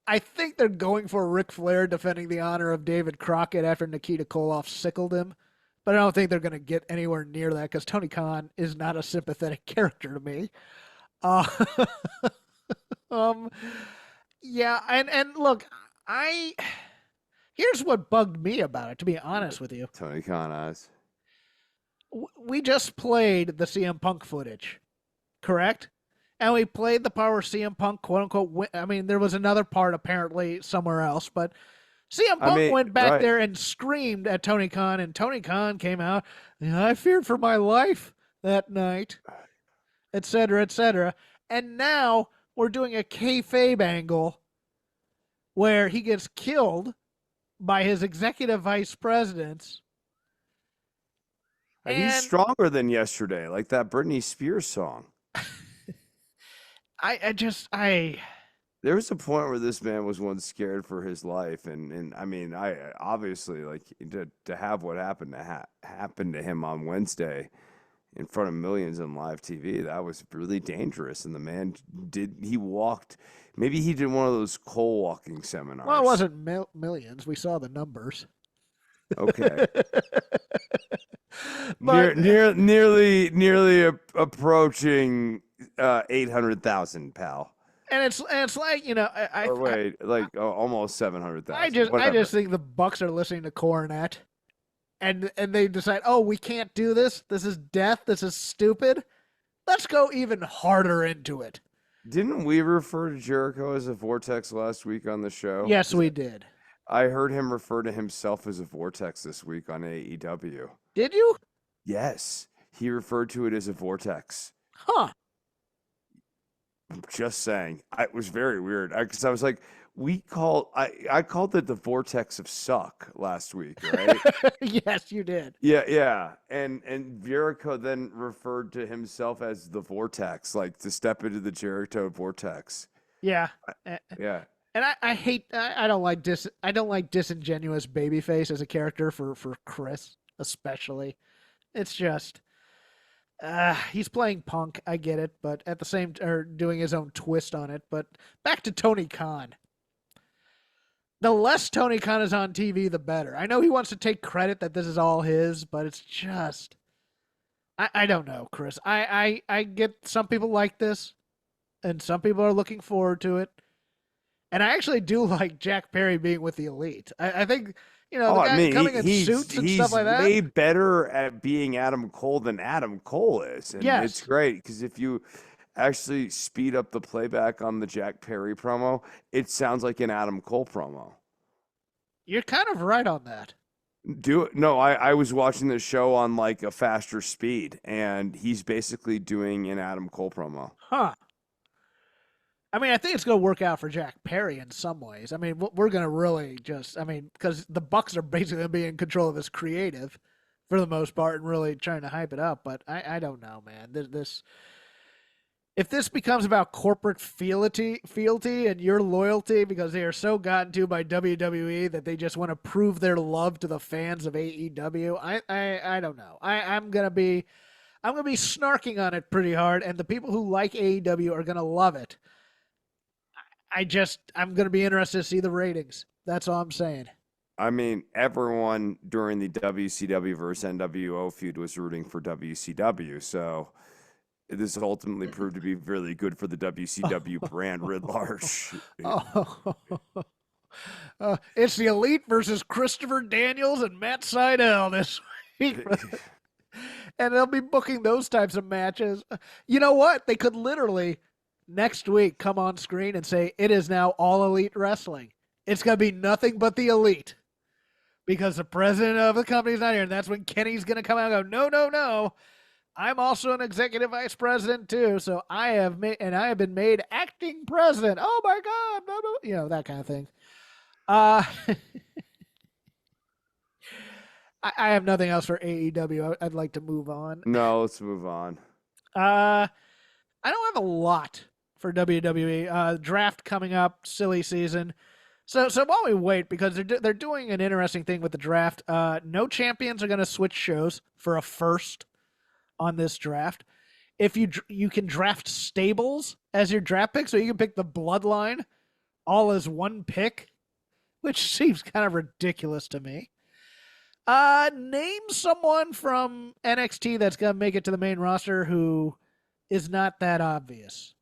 I think they're going for Ric Flair defending the honor of David Crockett after Nikita Koloff sickled him. But I don't think they're going to get anywhere near that because Tony Khan is not a sympathetic character to me. Yeah, and look, here's what bugged me about it, to be honest with you. Tony Khan eyes. We just played the CM Punk footage, correct? And we played the power CM Punk, quote unquote. I mean, there was another part apparently somewhere else, but CM Punk went back there and screamed at Tony Khan, and Tony Khan came out. I feared for my life that night, et cetera, et cetera. And now we're doing a kayfabe angle where he gets killed by his executive vice presidents. And he's stronger than yesterday, like that Britney Spears song. There was a point where this man was once scared for his life, and I mean, I obviously like to have what happened to him on Wednesday in front of millions on live TV. That was really dangerous, and the man walked. Maybe he did one of those coal walking seminars. Well, it wasn't millions. We saw the numbers. Okay. But, nearly approaching 800,000, pal. And it's like, you know, almost 700,000. I just think the Bucks are listening to Cornette, and they decide, oh, we can't do this. This is death. This is stupid. Let's go even harder into it. Didn't we refer to Jericho as a vortex last week on the show? Yes, we did. I heard him refer to himself as a vortex this week on AEW. Did you? Yes. He referred to it as a vortex. Huh. I'm just saying. It was very weird. Because I was like, I called it the vortex of suck last week, right? Yes, you did. Yeah. And Jericho then referred to himself as the vortex, like to step into the Jericho vortex. Yeah. Yeah. And I don't like disingenuous babyface as a character for Chris. especially. It's just he's playing Punk. I get it, but at the same or doing his own twist on it. But back to Tony Khan. The less Tony Khan is on TV, the better. I know he wants to take credit that this is all his, but it's just I don't know, Chris. I get some people like this, and some people are looking forward to it. And I actually do like Jack Perry being with the Elite. I think, the Oh, I guy mean, coming in suits and stuff he's like that. way better at being Adam Cole than Adam Cole is, and it's Yes, great because if you actually speed up the playback on the Jack Perry promo, it sounds like an Adam Cole promo. you're kind of right on that. Do it. No, I was watching the show on like a faster speed, and he's basically doing an Adam Cole promo. Huh. I mean, I think it's going to work out for Jack Perry in some ways. I mean, we're going to really just, because the Bucks are basically going to be in control of his creative for the most part and really trying to hype it up. But I don't know, man. If this becomes about corporate fealty and your loyalty because they are so gotten to by WWE that they just want to prove their love to the fans of AEW, I don't know. I'm gonna be snarking on it pretty hard, and the people who like AEW are gonna love it. I'm gonna be interested to see the ratings. That's all I'm saying. I mean, everyone during the WCW versus NWO feud was rooting for WCW, so this ultimately proved to be really good for the WCW brand writ large. Oh. It's the Elite versus Christopher Daniels and Matt Sydal this week. And they'll be booking those types of matches. You know what? They could literally next week come on screen and say, it is now all Elite Wrestling. It's going to be nothing but the Elite. Because the president of the company is not here. And that's when Kenny's going to come out and go, no. I'm also an executive vice president too, so I have been made acting president. Oh my God, blah, blah, that kind of thing. I have nothing else for AEW. I'd like to move on. No, let's move on. I don't have a lot for WWE. Draft coming up, silly season. So while we wait, because they're doing an interesting thing with the draft. No champions are going to switch shows for a first on this draft. If you can draft stables as your draft pick, so you can pick the bloodline all as one pick, which seems kind of ridiculous to me. Name someone from NXT that's gonna make it to the main roster who is not that obvious.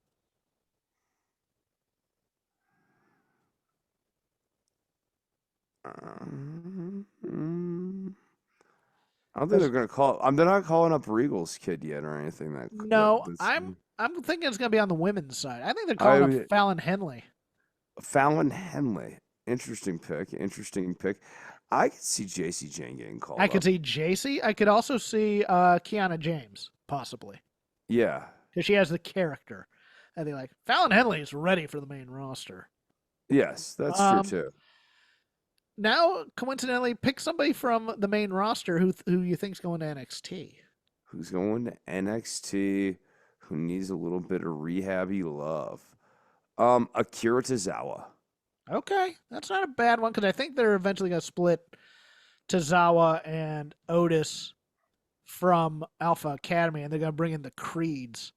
I don't think they're gonna call. They're not calling up Regal's kid yet or anything. No, I'm thinking it's gonna be on the women's side. I think they're calling up Fallon Henley. Fallon Henley, interesting pick. I could see JC Jane getting called. I could see JC. I could also see Kiana James possibly. Yeah, because she has the character. I think like Fallon Henley is ready for the main roster. Yes, that's true too. Now, coincidentally, pick somebody from the main roster who you think's going to NXT. Who's going to NXT? Who needs a little bit of rehabby love? Akira Tozawa. Okay, that's not a bad one because I think they're eventually going to split Tozawa and Otis from Alpha Academy, and they're going to bring in the Creeds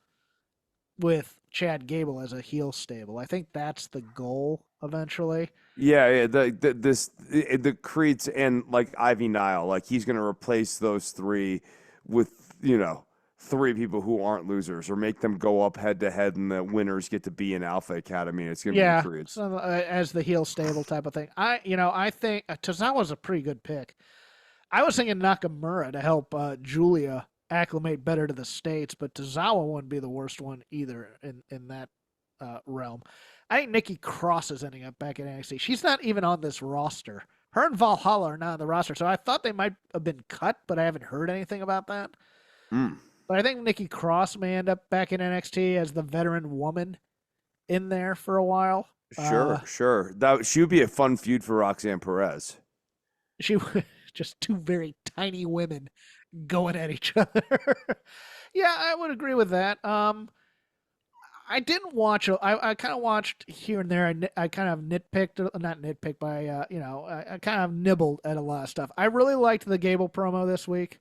with Chad Gable as a heel stable. I think that's the goal eventually. Yeah. The Creeds and like Ivy Nile, like he's going to replace those three with three people who aren't losers, or make them go up head to head, and the winners get to be in Alpha Academy. It's going to be the Creeds. So, as the heel stable type of thing. I think Tozawa's a pretty good pick. I was thinking Nakamura to help Julia acclimate better to the States, but Tozawa wouldn't be the worst one either in that realm. I think Nikki Cross is ending up back in NXT. She's not even on this roster. Her and Valhalla are not on the roster, so I thought they might have been cut, but I haven't heard anything about that. But I think Nikki Cross may end up back in NXT as the veteran woman in there for a while. Sure. She would be a fun feud for Roxanne Perez. She just two very tiny women going at each other. Yeah, I would agree with that. I didn't watch. I kind of watched here and there. I kind of nitpicked, not nitpicked, by I kind of nibbled at a lot of stuff. I really liked the Gable promo this week.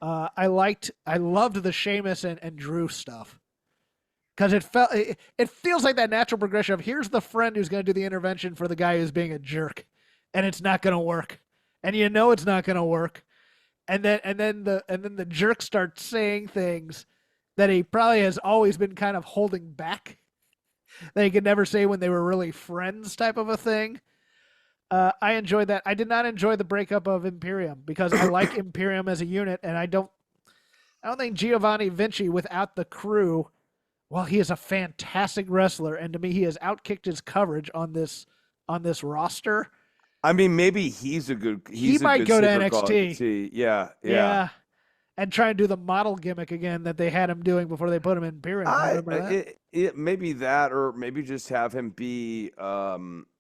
I loved the Sheamus and Drew stuff because it feels like that natural progression of here's the friend who's going to do the intervention for the guy who's being a jerk, and it's not going to work, and you know it's not going to work, and then the jerk starts saying things that he probably has always been kind of holding back that he could never say when they were really friends, type of a thing. I enjoyed that. I did not enjoy the breakup of Imperium because I like Imperium as a unit, and I don't think Giovanni Vinci without the crew. Well, he is a fantastic wrestler, and to me, he has outkicked his coverage on this roster. I mean, maybe he's a good. He He's a might good go to sleeper call. NXT. Yeah. And try and do the model gimmick again that they had him doing before they put him in Imperium. Remember that? Maybe that, or maybe just have him be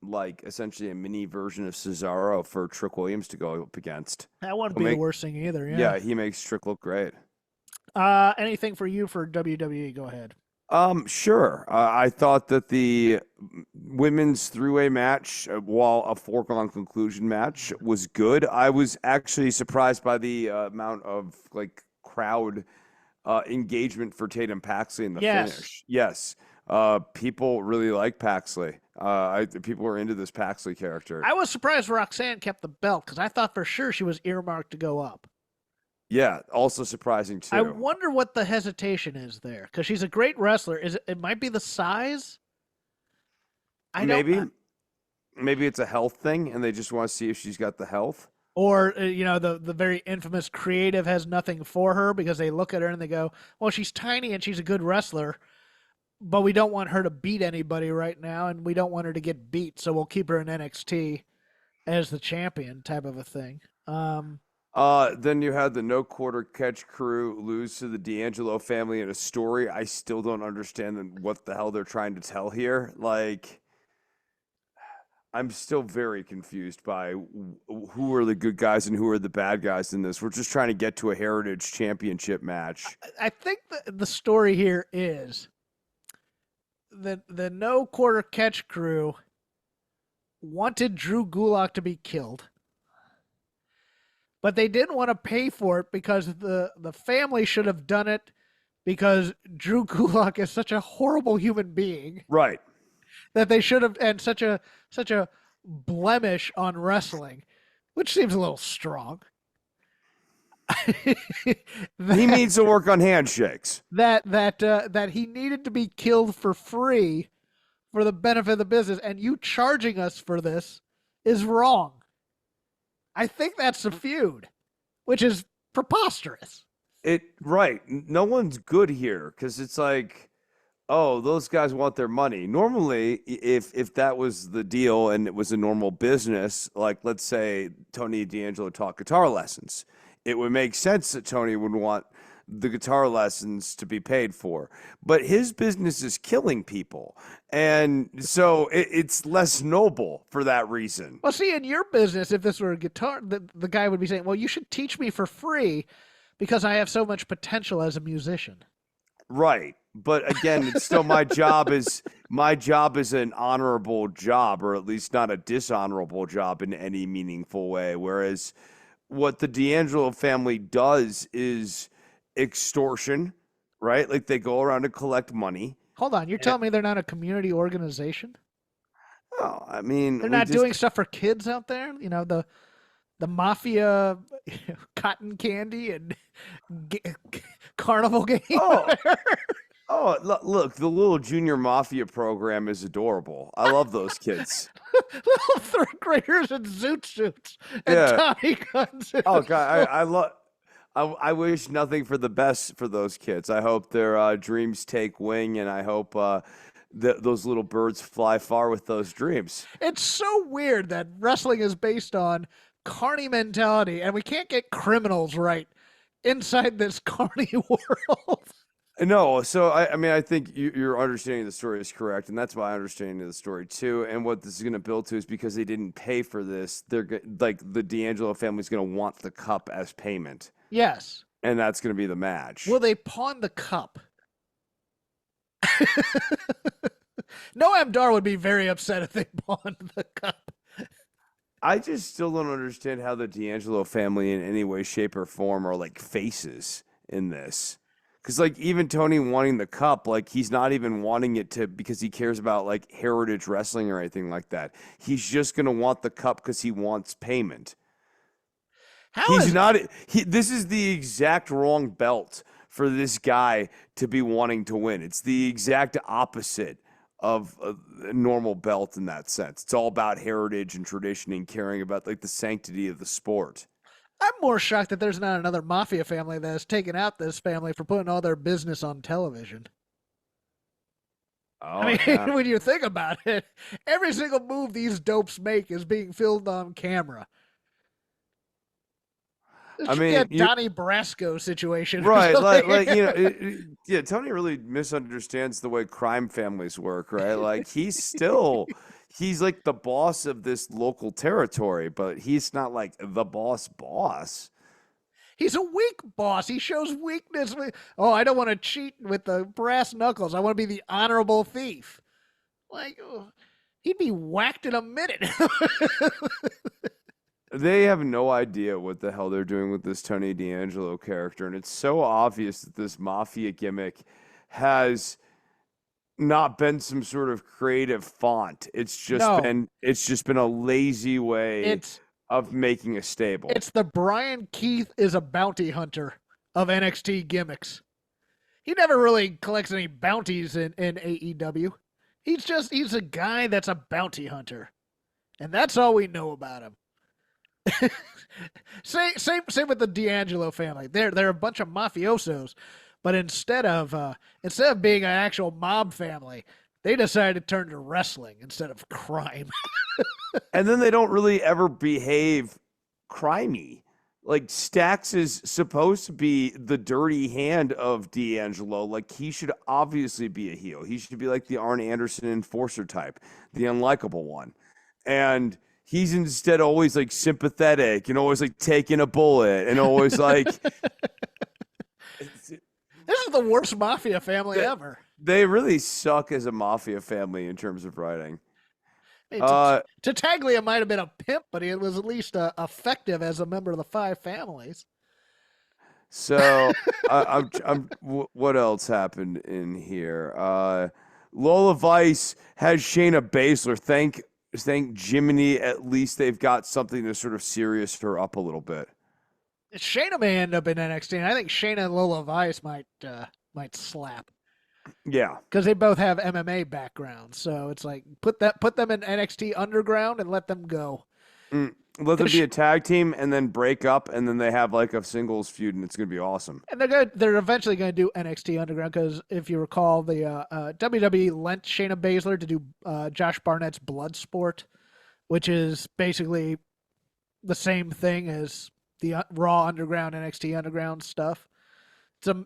like essentially a mini version of Cesaro for Trick Williams to go up against. That wouldn't be the worst thing either. Yeah, he makes Trick look great. Anything for you for WWE? Go ahead. Sure. I thought that the women's three-way match, while a foregone conclusion match, was good. I was actually surprised by the amount of like crowd engagement for Tatum Paxley in the finish. Yes. People really like Paxley. People are into this Paxley character. I was surprised Roxanne kept the belt because I thought for sure she was earmarked to go up. Yeah, also surprising too. I wonder what the hesitation is there because she's a great wrestler. It might be the size? Maybe it's a health thing, and they just want to see if she's got the health. Or the very infamous creative has nothing for her because they look at her and they go, "Well, she's tiny and she's a good wrestler, but we don't want her to beat anybody right now, and we don't want her to get beat, so we'll keep her in NXT as the champion," type of a thing. Then you had the No Quarter Catch crew lose to the D'Angelo family in a story I still don't understand what the hell they're trying to tell here. Like, I'm still very confused by who are the good guys and who are the bad guys in this. We're just trying to get to a Heritage Championship match. I think the story here is the No Quarter Catch crew wanted Drew Gulak to be killed. But they didn't want to pay for it because the family should have done it because Drew Gulak is such a horrible human being. Right. That they should have, and such a blemish on wrestling, which seems a little strong. He needs to work on handshakes. That he needed to be killed for free for the benefit of the business, and you charging us for this is wrong. I think that's the feud, which is preposterous. Right. No one's good here because it's like, oh, those guys want their money. Normally, if that was the deal and it was a normal business, like let's say Tony D'Angelo taught guitar lessons, it would make sense that Tony would want the guitar lessons to be paid for. But his business is killing people. And so it's less noble for that reason. Well, see, in your business, if this were a guitar, the guy would be saying, well, you should teach me for free because I have so much potential as a musician. Right. But again, it's still my job is an honorable job, or at least not a dishonorable job in any meaningful way. Whereas what the D'Angelo family does is extortion, right? Like they go around and collect money. Hold on, you're telling me they're not a community organization? Oh, I mean, they're not doing stuff for kids out there. You know, the mafia, cotton candy and carnival game. Look, the little junior mafia program is adorable. I love those kids. Little third graders in zoot suits and Tommy guns. Oh God, I wish nothing for the best for those kids. I hope their dreams take wing, and I hope those little birds fly far with those dreams. It's so weird that wrestling is based on carny mentality, and we can't get criminals right inside this carny world. No, so I mean, I think your understanding of the story is correct, and that's my understanding of the story too. And what this is going to build to is because they didn't pay for this, they're like the D'Angelo family's going to want the cup as payment. Yes, and that's going to be the match. Will they pawn the cup? Noam Dar would be very upset if they won the cup. I just still don't understand how the D'Angelo family in any way, shape, or form are like faces in this. Because like even Tony wanting the cup, like he's not even wanting it to because he cares about like heritage wrestling or anything like that. He's just gonna want the cup because he wants payment. How He's is not. This is the exact wrong belt for this guy to be wanting to win. It's the exact opposite of a normal belt in that sense. It's all about heritage and tradition and caring about like the sanctity of the sport. I'm more shocked that there's not another mafia family that has taken out this family for putting all their business on television. I Oh mean, yeah. when you think about it, every single move these dopes make is being filmed on camera. This I should be a mean, you Donnie Brasco situation or right, something. yeah. Tony really misunderstands the way crime families work, right? Like he's like the boss of this local territory, but he's not like the boss. He's a weak boss. He shows weakness. Oh, I don't want to cheat with the brass knuckles. I want to be the honorable thief. Like, he'd be whacked in a minute. They have no idea what the hell they're doing with this Tony D'Angelo character, and it's so obvious that this mafia gimmick has not been some sort of creative font. No, It's just been a lazy way it's of making a stable. it's the Brian Keith is a bounty hunter of NXT gimmicks. He never really collects any bounties in AEW. He's a guy that's a bounty hunter. And that's all we know about him. Same with the D'Angelo family. They're a bunch of mafiosos, but instead of being an actual mob family, they decided to turn to wrestling instead of crime. And then they don't really ever behave crimey. Like Stax is supposed to be the dirty hand of D'Angelo. Like he should obviously be a heel. He should be like the Arn Anderson enforcer type, the unlikable one. And he's instead always like sympathetic and always like taking a bullet and always like This is the worst mafia family ever. they really suck as a mafia family in terms of writing. Hey, Uh, Tartaglia might have been a pimp, but he was at least effective as a member of the five families. so what else happened in here? Lola Vice has Shayna Baszler. Thank Jiminy. At least they've got something to sort of serious her up a little bit. Shayna may end up in NXT, and I think Shayna and Lola Vice might slap. Yeah, Because they both have MMA backgrounds, so it's like put them in NXT Underground and let them go. let them be a tag team and then break up, and then they have like a singles feud, and it's gonna be awesome. And they're eventually going to do NXT Underground because if you recall, the WWE lent Shayna Baszler to do Josh Barnett's Bloodsport, which is basically the same thing as the Raw Underground, NXT Underground stuff.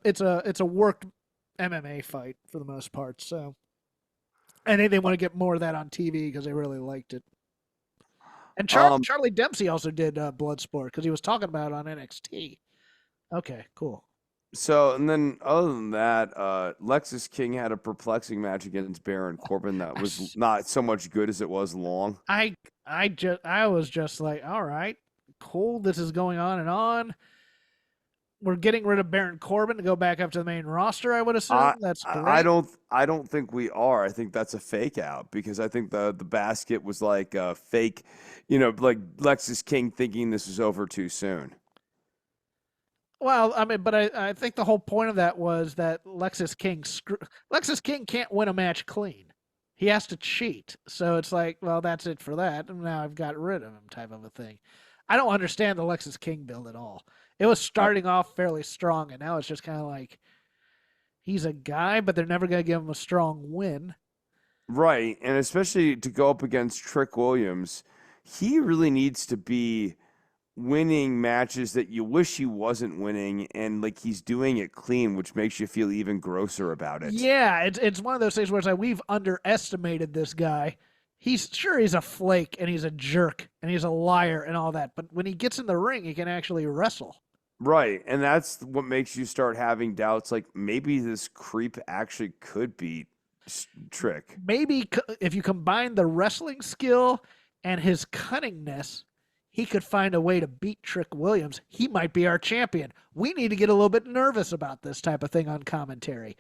It's a worked MMA fight for the most part. So I think they want to get more of that on TV because they really liked it. And Charlie Dempsey also did Bloodsport because he was talking about it on NXT. Okay, cool. So, and then other than that, Lexus King had a perplexing match against Baron Corbin that was not so much good as it was long. I was just like, all right, cool. This is going on and on. We're getting rid of Baron Corbin to go back up to the main roster. I would assume that's great. I don't think we are. I think that's a fake out because I think the basket was like a fake, like Lexus King thinking this was over too soon. Well, I mean, but I think the whole point of that was that Lexus King can't win a match clean. He has to cheat. So it's like, well, that's it for that. And now I've got rid of him type of a thing. I don't understand the Lexus King build at all. It was starting off fairly strong, and now it's just kind of like he's a guy, but they're never going to give him a strong win. Right. And especially to go up against Trick Williams, he really needs to be winning matches that you wish he wasn't winning, and like he's doing it clean, which makes you feel even grosser about it. Yeah, it's one of those things where it's like we've underestimated this guy. He's a flake and he's a jerk and he's a liar and all that, but when he gets in the ring, he can actually wrestle. Right. And that's what makes you start having doubts like maybe this creep actually could beat trick. Maybe if you combine the wrestling skill and his cunningness, he could find a way to beat Trick Williams. He might be our champion. We need to get a little bit nervous about this type of thing on commentary.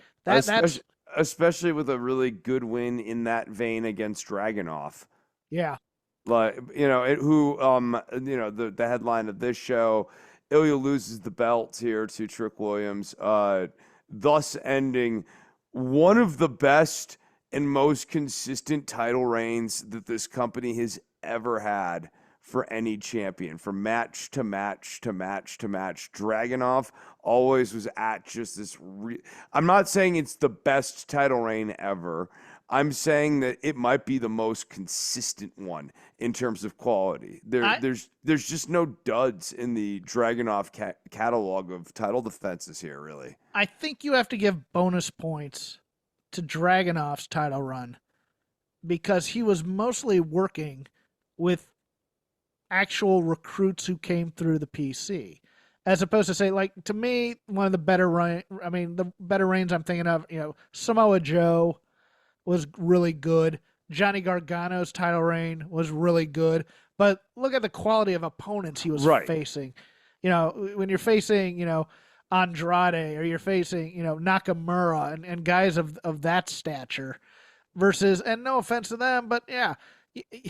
Especially with a really good win in that vein against Dragunov. Yeah. Like, the headline of this show, Ilya loses the belt here to Trick Williams, thus ending one of the best and most consistent title reigns that this company has ever had for any champion, from match to match to match to match. Dragunov always was at just this. I'm not saying it's the best title reign ever. I'm saying that it might be the most consistent one in terms of quality. There's just no duds in the Dragunov catalog of title defenses here, really. I think you have to give bonus points to Dragunov's title run because he was mostly working with actual recruits who came through the PC, as opposed to, say, like, to me, one of the better the better reigns I'm thinking of, Samoa Joe was really good. Johnny Gargano's title reign was really good. But look at the quality of opponents he was facing. When you're facing, Andrade, or you're facing, Nakamura and guys of that stature versus, and no offense to them, but yeah.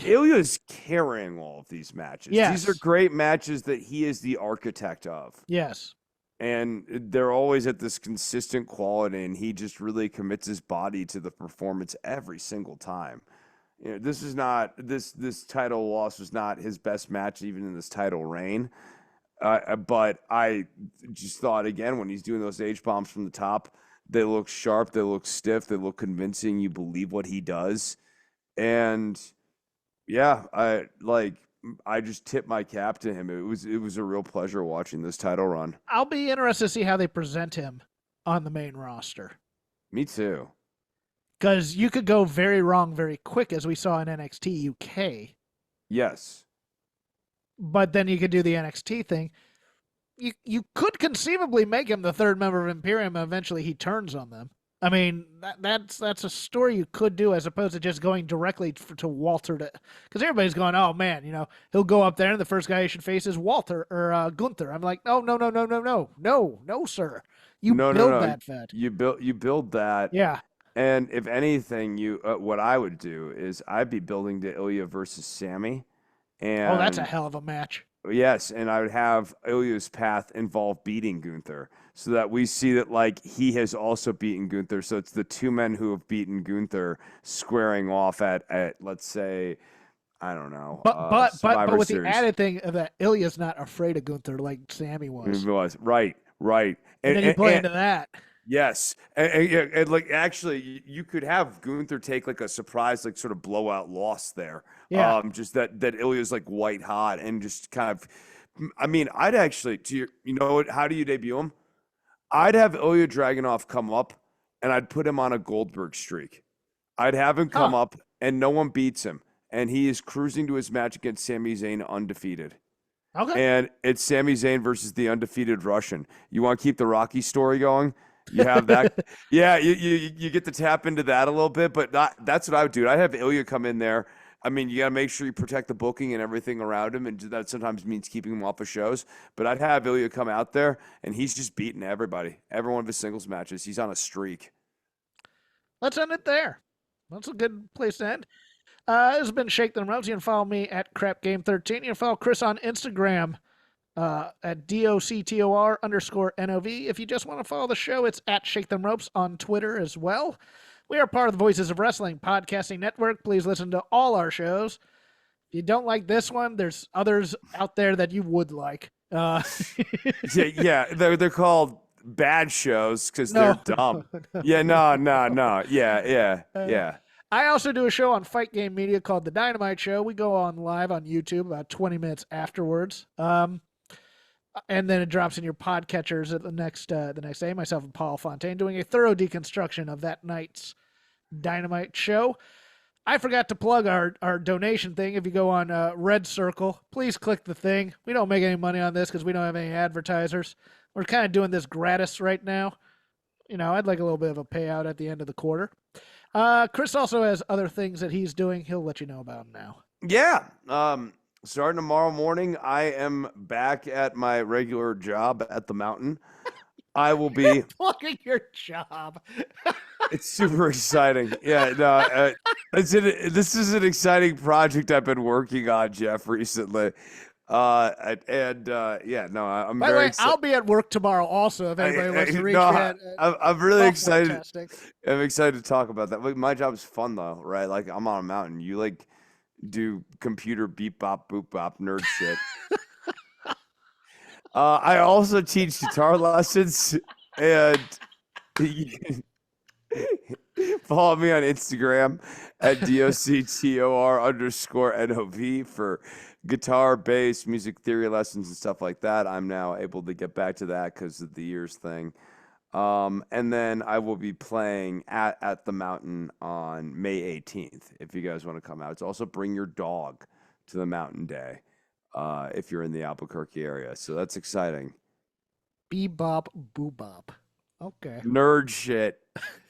Ilya's carrying all of these matches. Yes. These are great matches that he is the architect of. Yes. And they're always at this consistent quality, and he just really commits his body to the performance every single time. This is not this title loss was not his best match even in this title reign. But I just thought, again, when he's doing those H-bombs from the top, they look sharp, they look stiff, they look convincing. You believe what he does. And yeah, I just tip my cap to him. It was a real pleasure watching this title run. I'll be interested to see how they present him on the main roster. Me too. Because you could go very wrong very quick, as we saw in NXT UK. Yes. But then you could do the NXT thing. You could conceivably make him the third member of Imperium, and eventually he turns on them. I mean, that's a story you could do, as opposed to just going directly to Walter. Because everybody's going, oh man, he'll go up there and the first guy he should face is Walter or Gunther. I'm like, no, sir. You build that fed. You build that. Yeah. And if anything, what I would do is I'd be building to Ilya versus Sammy. And that's a hell of a match. Yes, and I would have Ilya's path involve beating Gunther, so that we see that, like, he has also beaten Gunther. So it's the two men who have beaten Gunther squaring off at let's say, I don't know. But with Series. the added thing of that Ilya's not afraid of Gunther like Sammy was. He was right. And then you play into that. Yes, and like, actually, you could have Gunther take like a surprise, like, sort of blowout loss there. Yeah. Just that Ilya's like white hot and just kind of. I mean, I'd actually, how do you debut him? I'd have Ilya Dragunov come up, and I'd put him on a Goldberg streak. I'd have him come up, and no one beats him, and he is cruising to his match against Sami Zayn undefeated. Okay. And it's Sami Zayn versus the undefeated Russian. You want to keep the Rocky story going? You have that. Yeah, you get to tap into that a little bit, but that's what I would do. I'd have Ilya come in there. I mean, you got to make sure you protect the booking and everything around him, and that sometimes means keeping him off of shows. But I'd have Ilya come out there, and he's just beating everybody. Every one of his singles matches, he's on a streak. Let's end it there. That's a good place to end. This has been Shake Them Ropes. You can follow me at CrapGame13. You can follow Chris on Instagram at DOCTOR_NOV. If you just want to follow the show, it's at Shake Them Ropes on Twitter as well. We are part of the Voices of Wrestling podcasting network. Please listen to all our shows. If you don't like this one, there's others out there that you would like. Yeah, they're called bad shows because they're dumb. Yeah, no. Yeah. I also do a show on Fight Game Media called The Dynamite Show. We go on live on YouTube about 20 minutes afterwards. And then it drops in your podcatchers at the next day. Myself and Paul Fontaine doing a thorough deconstruction of that night's Dynamite show. I forgot to plug our donation thing. If you go on Red Circle, please click the thing. We don't make any money on this because we don't have any advertisers. We're kind of doing this gratis right now. I'd like a little bit of a payout at the end of the quarter. Chris also has other things that he's doing. He'll let you know about them now. Yeah. Starting tomorrow morning, I am back at my regular job at the mountain. I will be. Plugging your job. It's super exciting. Yeah. No. This is an exciting project I've been working on, Jeff, recently. Yeah. No. I'm By the very way, excited. I'll be at work tomorrow also if anybody wants to reach No, me at I'm really software excited. testing. I'm excited to talk about that. Like, my job is fun though, right? Like I'm on a mountain. You like do computer beep bop boop bop nerd shit. I also teach guitar lessons, and follow me on Instagram at DOCTOR_NOV for guitar, bass, music theory lessons and stuff like that. I'm now able to get back to that because of the years thing. And then I will be playing at the mountain on May 18th if you guys want to come out. It's also bring your dog to the mountain day if you're in the Albuquerque area. So that's exciting. Bebop boobop. Okay. Nerd shit.